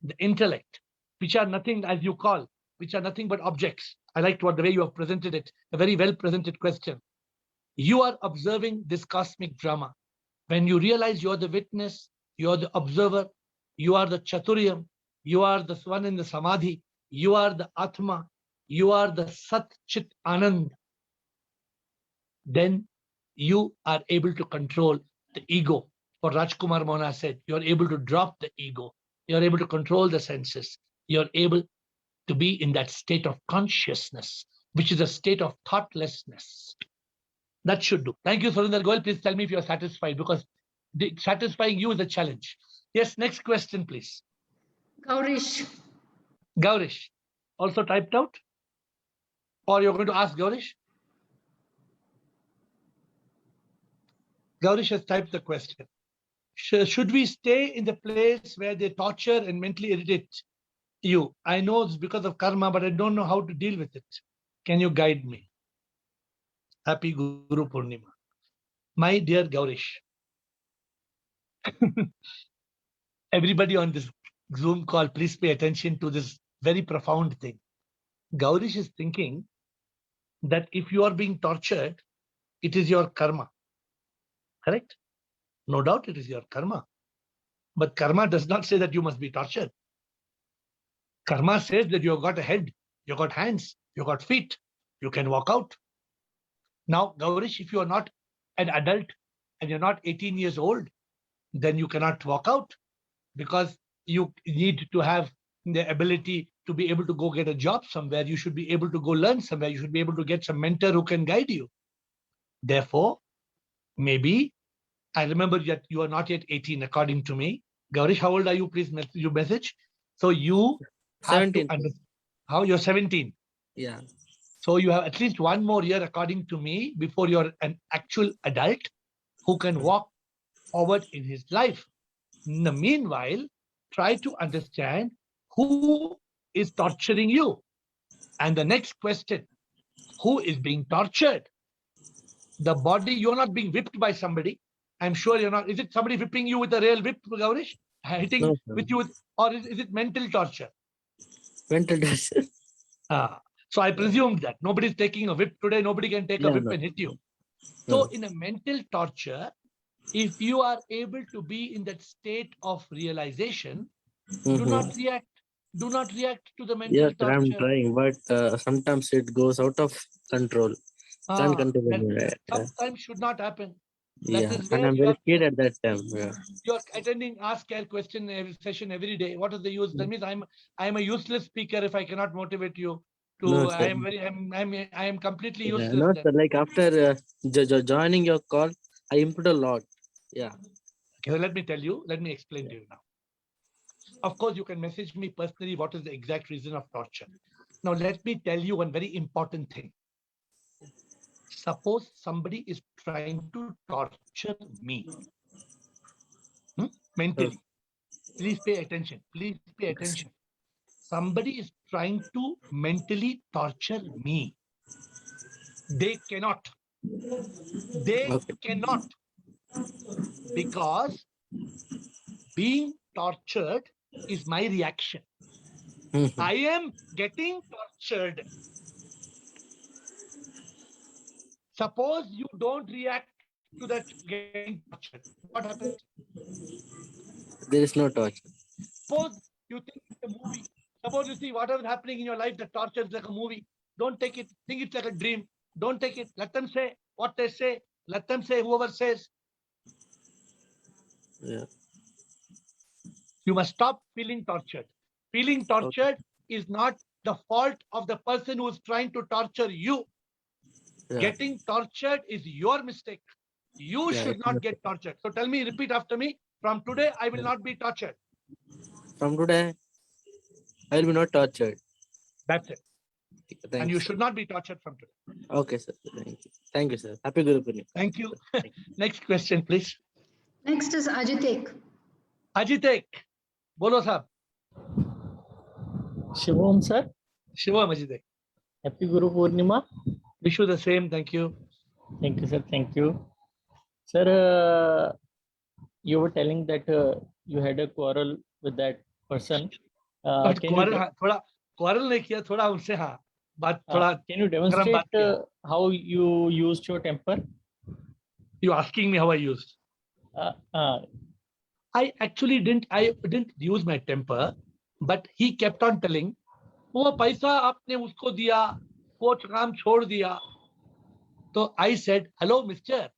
the intellect, which are nothing, as you call, which are nothing but objects. I liked the way you have presented it, a very well presented question. You are observing this cosmic drama. When you realize you are the witness, you are the observer, you are the Chaturyam, you are the one in the Samadhi, you are the Atma, you are the Sat Chit Anand, then you are able to control the ego. What Rajkumar Mona said, you are able to drop the ego. You are able to control the senses. You are able to be in that state of consciousness, which is a state of thoughtlessness. That should do. Thank you, Surinder Goel. Please tell me if you are satisfied, because satisfying you is a challenge. Yes, next question, please. Gaurish, Gaurish, also typed out? Or you're going to ask Gaurish? Gaurish has typed the question. Should we stay in the place where they torture and mentally irritate you? I know it's because of karma, but I don't know how to deal with it. Can you guide me? Happy Guru Purnima. My dear Gaurish, everybody on this Zoom call, please pay attention to this very profound thing. Gaurish is thinking that if you are being tortured, it is your karma. Correct? No doubt it is your karma. But karma does not say that you must be tortured. Karma says that you've got a head, you've got hands, you've got feet, you can walk out. Now, Gaurish, if you are not an adult and you're not 18 years old, then you cannot walk out, because you need to have the ability to be able to go get a job somewhere. You should be able to go learn somewhere. You should be able to get some mentor who can guide you. Therefore, maybe, I remember that you are not yet 18, according to me. Gaurish, how old are you? Please you message. So you have 17. to understand how you're 17. Yeah. So you have at least one more year, according to me, before you're an actual adult who can walk forward in his life. In the meanwhile, try to understand who is torturing you. And the next question, who is being tortured? The body, you're not being whipped by somebody. I'm sure you're not. Is it somebody whipping you with a real whip, Gaurish? Hitting No, sir. with you with, or is it mental torture? Mental torture. So I presumed that nobody's taking a whip today. Nobody can take a Yeah, whip no. and hit you. No. So in a mental torture, if you are able to be in that state of realization, do Mhm. not react. Do not react to the mental Yes, sir, I'm torture. trying, but sometimes it goes out of control. Can't control That it. sometimes should not happen. Yeah, That is and where I'm you very have scared at that time. Yeah. you're attending Ask Care question every session every day. What is the use? That means I am a useless speaker if I cannot motivate you to. No, sir. I am completely Yeah, useless no, then. sir. Like after joining your call, I improved a lot. Yeah. Okay, so let me tell you. Let me explain to you now. Of course, you can message me personally what is the exact reason of torture. Now, let me tell you one very important thing. Suppose somebody is trying to torture me mentally. Please pay attention. Please pay attention. Somebody is trying to mentally torture me. They cannot. They Okay. cannot. Because being tortured is my reaction. Mhm. I am getting tortured. Suppose you don't react to that getting tortured. What happens? There is no torture. Suppose you think it's a movie. Suppose you see whatever is happening in your life, the torture is like a movie. Don't take it. Think it's like a dream. Don't take it. Let them say what they say. Let them say whoever says. Yeah. You must stop feeling tortured. Feeling tortured is not the fault of the person who is trying to torture you. Yeah. Getting tortured is your mistake. You Yeah, should it's not not- get tortured. So tell me, repeat after me. From today, I will not be tortured. From today, I will be not tortured. That's it. Thank And you sir. should not be tortured from today. Okay, sir. Thank you. Thank you, sir. Happy Guru Purnima. Thank you. Next question, please. Next is Ajitek. Ajitek, bolo sahab. Shivam sir, Shivam Ajitek. happy Guru Purnima. Wish you the same. Thank you. Thank you, sir. Thank you. Sir, you were telling that you had a quarrel with that person. But Can you quarrel, थोड़ा quarrel नहीं किया, थोड़ा उनसे हाँ, बात थोड़ा can you गरम demonstrate बात किया. how you used your temper? You asking me how I used? I actually didn't use my temper, but he kept on telling, वो पैसा आपने उसको दिया, वो काम छोड़ दिया. So I said, hello, mister.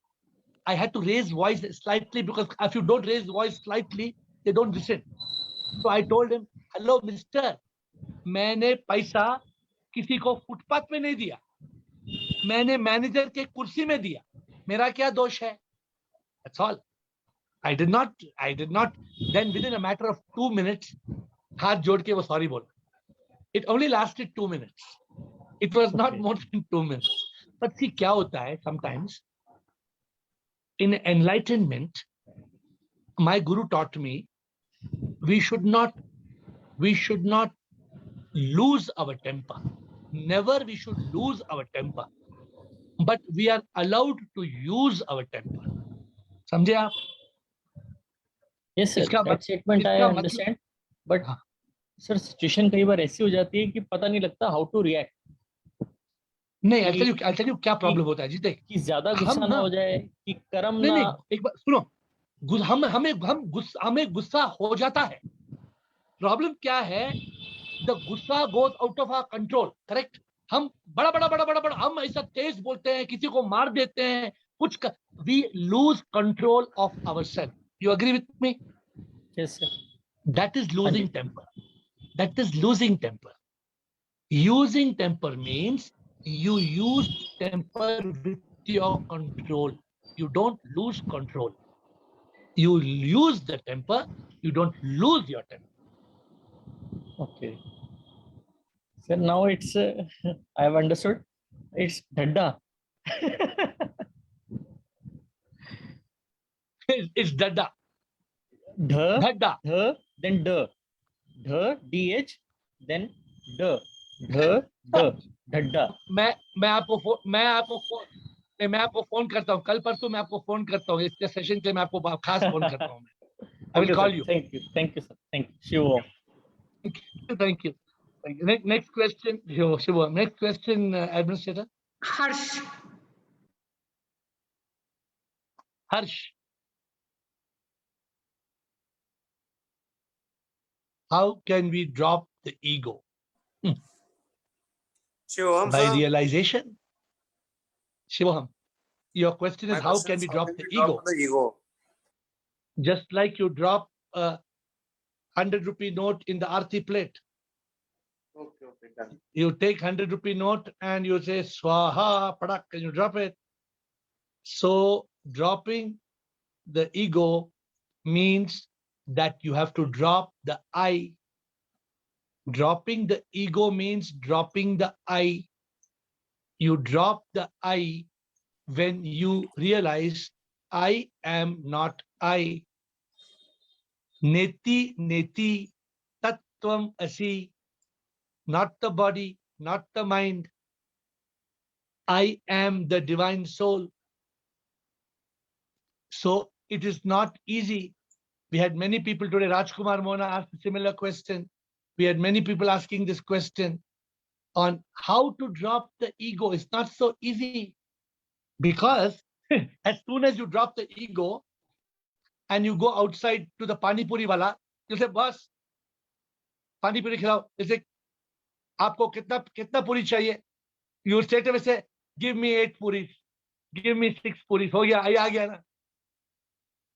I had to raise voice slightly because if you don't raise voice slightly, they don't listen. So I told him, hello, mister. मैंने पैसा किसी को फुटपाथ में नहीं दिया, मैंने मैनेजर के कुर्सी में दिया. मेरा क्या दोष है? That's all. I did not. Then within a matter of 2 minutes, हाथ जोड़ के वो sorry बोला. It only lasted 2 minutes. It was not Okay. more than 2 minutes. But see, क्या होता है sometimes in enlightenment, my guru taught me we should not lose our temper. Never we should lose our temper. But we are allowed to use our temper. समझे आप? Yes, sir. इसका That statement I इसका मतलब- understand. But हाँ. sir, situation कई बार ऐसी हो जाती है कि पता नहीं लगता how to react. नहीं, I'll tell you क्या प्रॉब्लम होता है जीते. कि ज्यादा गुस्सा हम ना ना- हो जाए कि कर्म नहीं ना नहीं, एक बार सुनो. हमें गुस्सा हो जाता है. प्रॉब्लम क्या है? द गुस्सा goes out of our control. Correct. हम बड़ा हम ऐसा तेज बोलते हैं, किसी को मार देते हैं, कुछ we lose control of our self. You agree with me? Yes, sir. That is losing temper. That is losing temper. Using temper means you use temper with your control. You don't lose control. You use the temper. You don't lose your temper. Okay. Sir, now it's I have understood. It's dhadda. It's dada. Dha, Dada. dha, then d. Dha, dh, then d. Dha, d. Dhadda. मैं आपको phone करता हूँ. कल परसों मैं आपको phone करता हूँ. इसके सेशन के मैं आपको खास फोन करता हूँ. I will Okay, call sir. you. Thank you. Thank you, sir. Thank you. Shiva. Thank you. Next question, Shiva. Next question, Administrator. Harsh. Harsh. How can we drop the ego? Shivam, By sir, realization? Shivaham, your question is my how question can is we how drop can the we drop ego? the ego? Just like you drop a 100-rupee note in the Aarti plate. Okay, done. You take 100-rupee note and you say Swaha Padak and you drop it. So dropping the ego means that you have to drop the I. Dropping the ego means dropping the I. You drop the I when you realize I am not I. Neti neti tattvam asi. Not the body, not the mind. I am the divine soul. So it is not easy. We had many people today. Rajkumar Mona asked a similar question. We had many people asking this question on how to drop the ego. It's not so easy because as soon as you drop the ego and you go outside to the pani puri wala, you say, boss, pani puri khilao. You say, aapko kitna puri chahiye? You straight away say, give me 8 puris, give me 6 puris. Ho gaya, aa gaya na.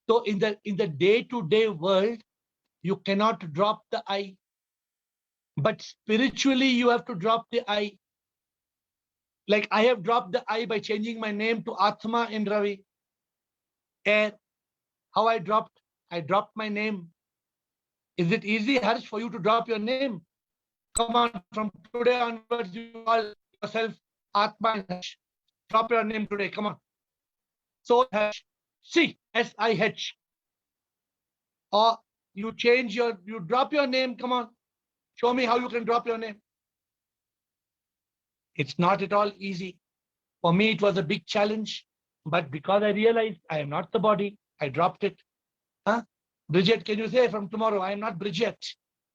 So in the day-to-day world, you cannot drop the I. But spiritually, you have to drop the I. Like I have dropped the I by changing my name to Atma in Ravi. Air. How I dropped? I dropped my name. Is it easy, Harsh, for you to drop your name? Come on, from today onwards, you call yourself Atma and Harsh. Drop your name today. Come on. So Harsh, C-S-I-H. Or you drop your name. Come on. Show me how you can drop your name. It's not at all easy. For me, it was a big challenge. But because I realized I am not the body, I dropped it. Huh? Bridget, can you say from tomorrow, I am not Bridget?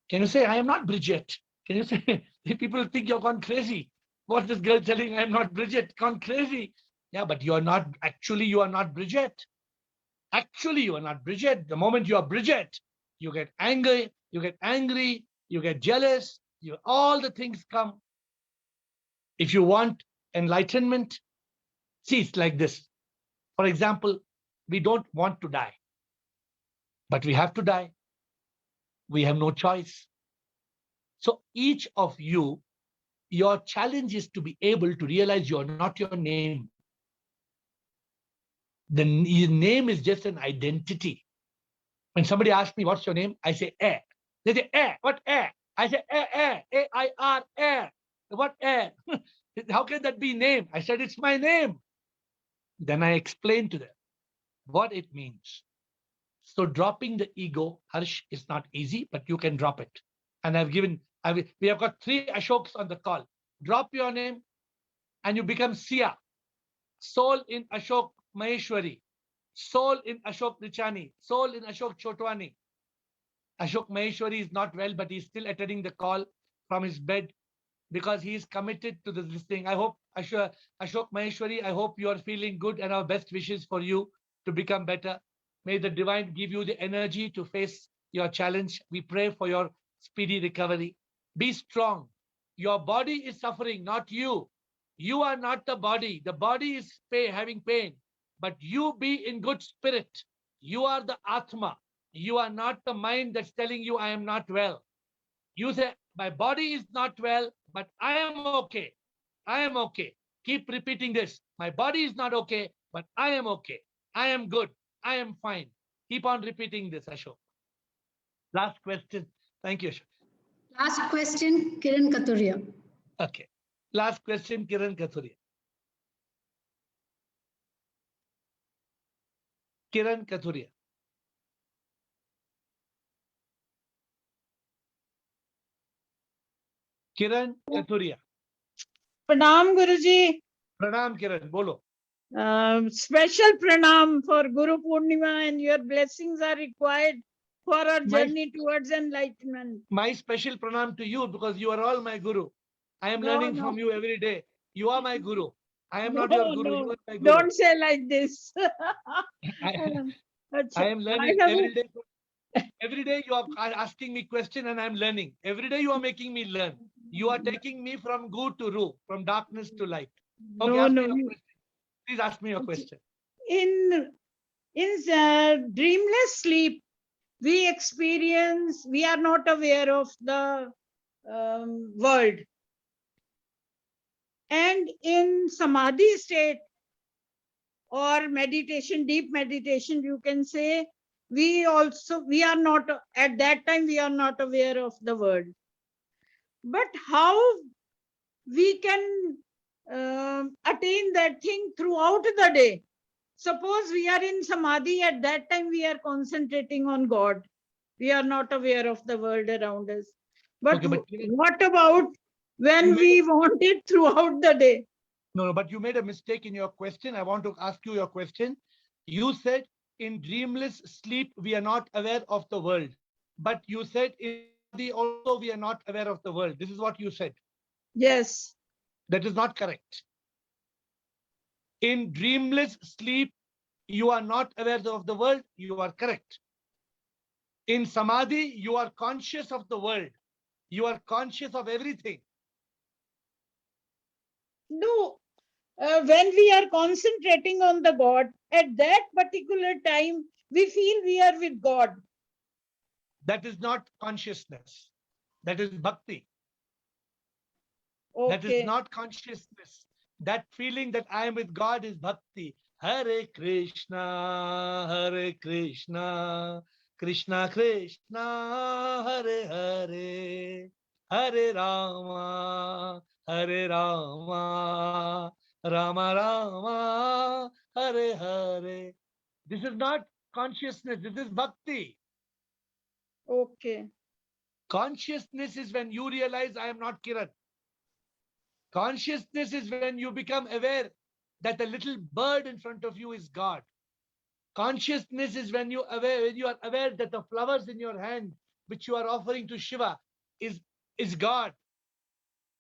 Can you say, I am not Bridget? Can you say, people think you're gone crazy. What's this girl telling? I am not Bridget, gone crazy. Yeah, but you are not, actually, you are not Bridget. Actually, you are not Bridget. The moment you are Bridget, you get angry, you get jealous, all the things come. If you want enlightenment, see, it's like this. For example, we don't want to die, but we have to die. We have no choice. So each of you, your challenge is to be able to realize you're not your name. The name is just an identity. When somebody asks me, what's your name? I say, air. They say, air. What air? I say, air, A-I-R, air. What air? How can that be name? I said, it's my name. Then I explained to them what it means. So dropping the ego, Harsh, is not easy, but you can drop it. And we have got 3 Ashoks on the call. Drop your name and you become Sia. Soul in Ashok Maheshwari. Soul in Ashok Nichani. Soul in Ashok Chotwani. Ashok Maheshwari is not well, but he's still attending the call from his bed because he is committed to this thing. I hope, Ashok Maheshwari, I hope you are feeling good, and our best wishes for you to become better. May the divine give you the energy to face your challenge. We pray for your speedy recovery. Be strong. Your body is suffering, not you. You are not the body. The body is having pain, but you be in good spirit. You are the Atma. You are not the mind that's telling you I am not well. You say, my body is not well, but I am okay. I am okay. Keep repeating this. My body is not okay, but I am okay. I am good. I am fine. Keep on repeating this, Ashok. Last question. Thank you, Ashok. Last question, Kiran Katuria. Okay. Last question, Kiran Kathuria. Kiran Kathuria. Kiran Kathuria. Pranam Guruji. Pranam Kiran, bolo. Special pranam for Guru Purnima, and your blessings are required for our journey towards enlightenment. My special pranam to you because you are all my Guru. I am learning from you every day. You are my Guru. I am not your Guru. You are my Guru. Don't say like this. I am learning every day. Every day you are asking me question and I am learning. Every day you are making me learn. You are taking me from Gu to Ru, from darkness to light. Okay, ask me your question. Please ask me your question. In dreamless sleep, we are not aware of the world. And in Samadhi state or meditation, deep meditation, you can say, we are not, at that time, we are not aware of the world. But how we can attain that thing throughout the day? Suppose we are in Samadhi, at that time we are concentrating on God. We are not aware of the world around us. But, okay, what about when we want it throughout the day? No, but you made a mistake in your question. I want to ask you your question. You said in dreamless sleep, we are not aware of the world. But you said in the also we are not aware of the world. This is what you said. Yes. That is not correct. In dreamless sleep, you are not aware of the world. You are correct. In Samadhi, you are conscious of the world. You are conscious of everything. No. When we are concentrating on the God, at that particular time, we feel we are with God. That is not consciousness. That is bhakti. Okay. That is not consciousness. That feeling that I am with God is bhakti. Hare Krishna, Krishna Krishna, Hare Hare, Hare Rama, Hare Rama, Rama Rama, Hare Hare. This is not consciousness, this is bhakti. Okay. Consciousness is when you realize I am not Kiran. Consciousness is when you become aware that the little bird in front of you is God. Consciousness is when you are aware that the flowers in your hand, which you are offering to Shiva, is God.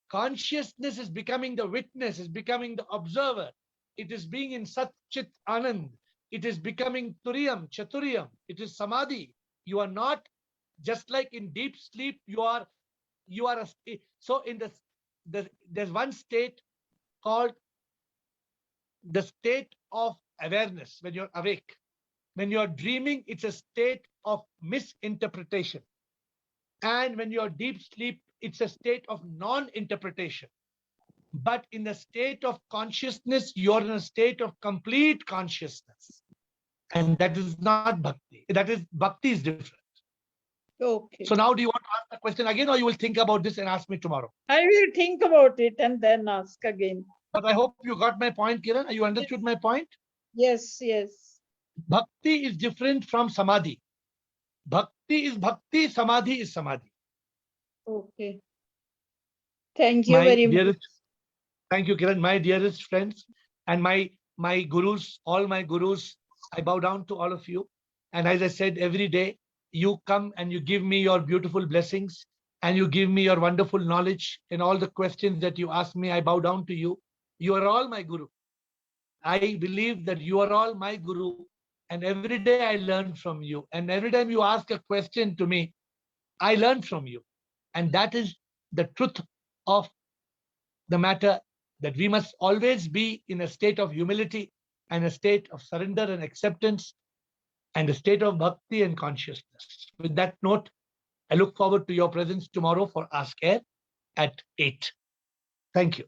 Consciousness is becoming the witness, is becoming the observer. It is being in Sat Chit Anand. It is becoming Turiyam, Chaturiyam. It is Samadhi. You are not just like in deep sleep. So in there's one state called the state of awareness when you're awake. When you're dreaming, it's a state of misinterpretation. And when you're deep sleep, it's a state of non-interpretation. But in the state of consciousness, you're in a state of complete consciousness. And that is not bhakti. Bhakti is different. Okay. So now do you want to ask the question again, or you will think about this and ask me tomorrow? I will think about it and then ask again. But I hope you got my point, Kiran. You understood my point? Yes, yes. Bhakti is different from samadhi. Bhakti is bhakti, samadhi is samadhi. Okay. Thank you My very dearest, much. thank you, Kiran. My dearest friends and my gurus, all my gurus, I bow down to all of you. And as I said, every day you come and you give me your beautiful blessings and you give me your wonderful knowledge. In all the questions that you ask me, I bow down to you. You are all my guru. I believe that you are all my guru. And every day I learn from you. And every time you ask a question to me, I learn from you. And that is the truth of the matter, that we must always be in a state of humility and a state of surrender and acceptance and a state of bhakti and consciousness. With that note, I look forward to your presence tomorrow for Ask Air at 8. Thank you.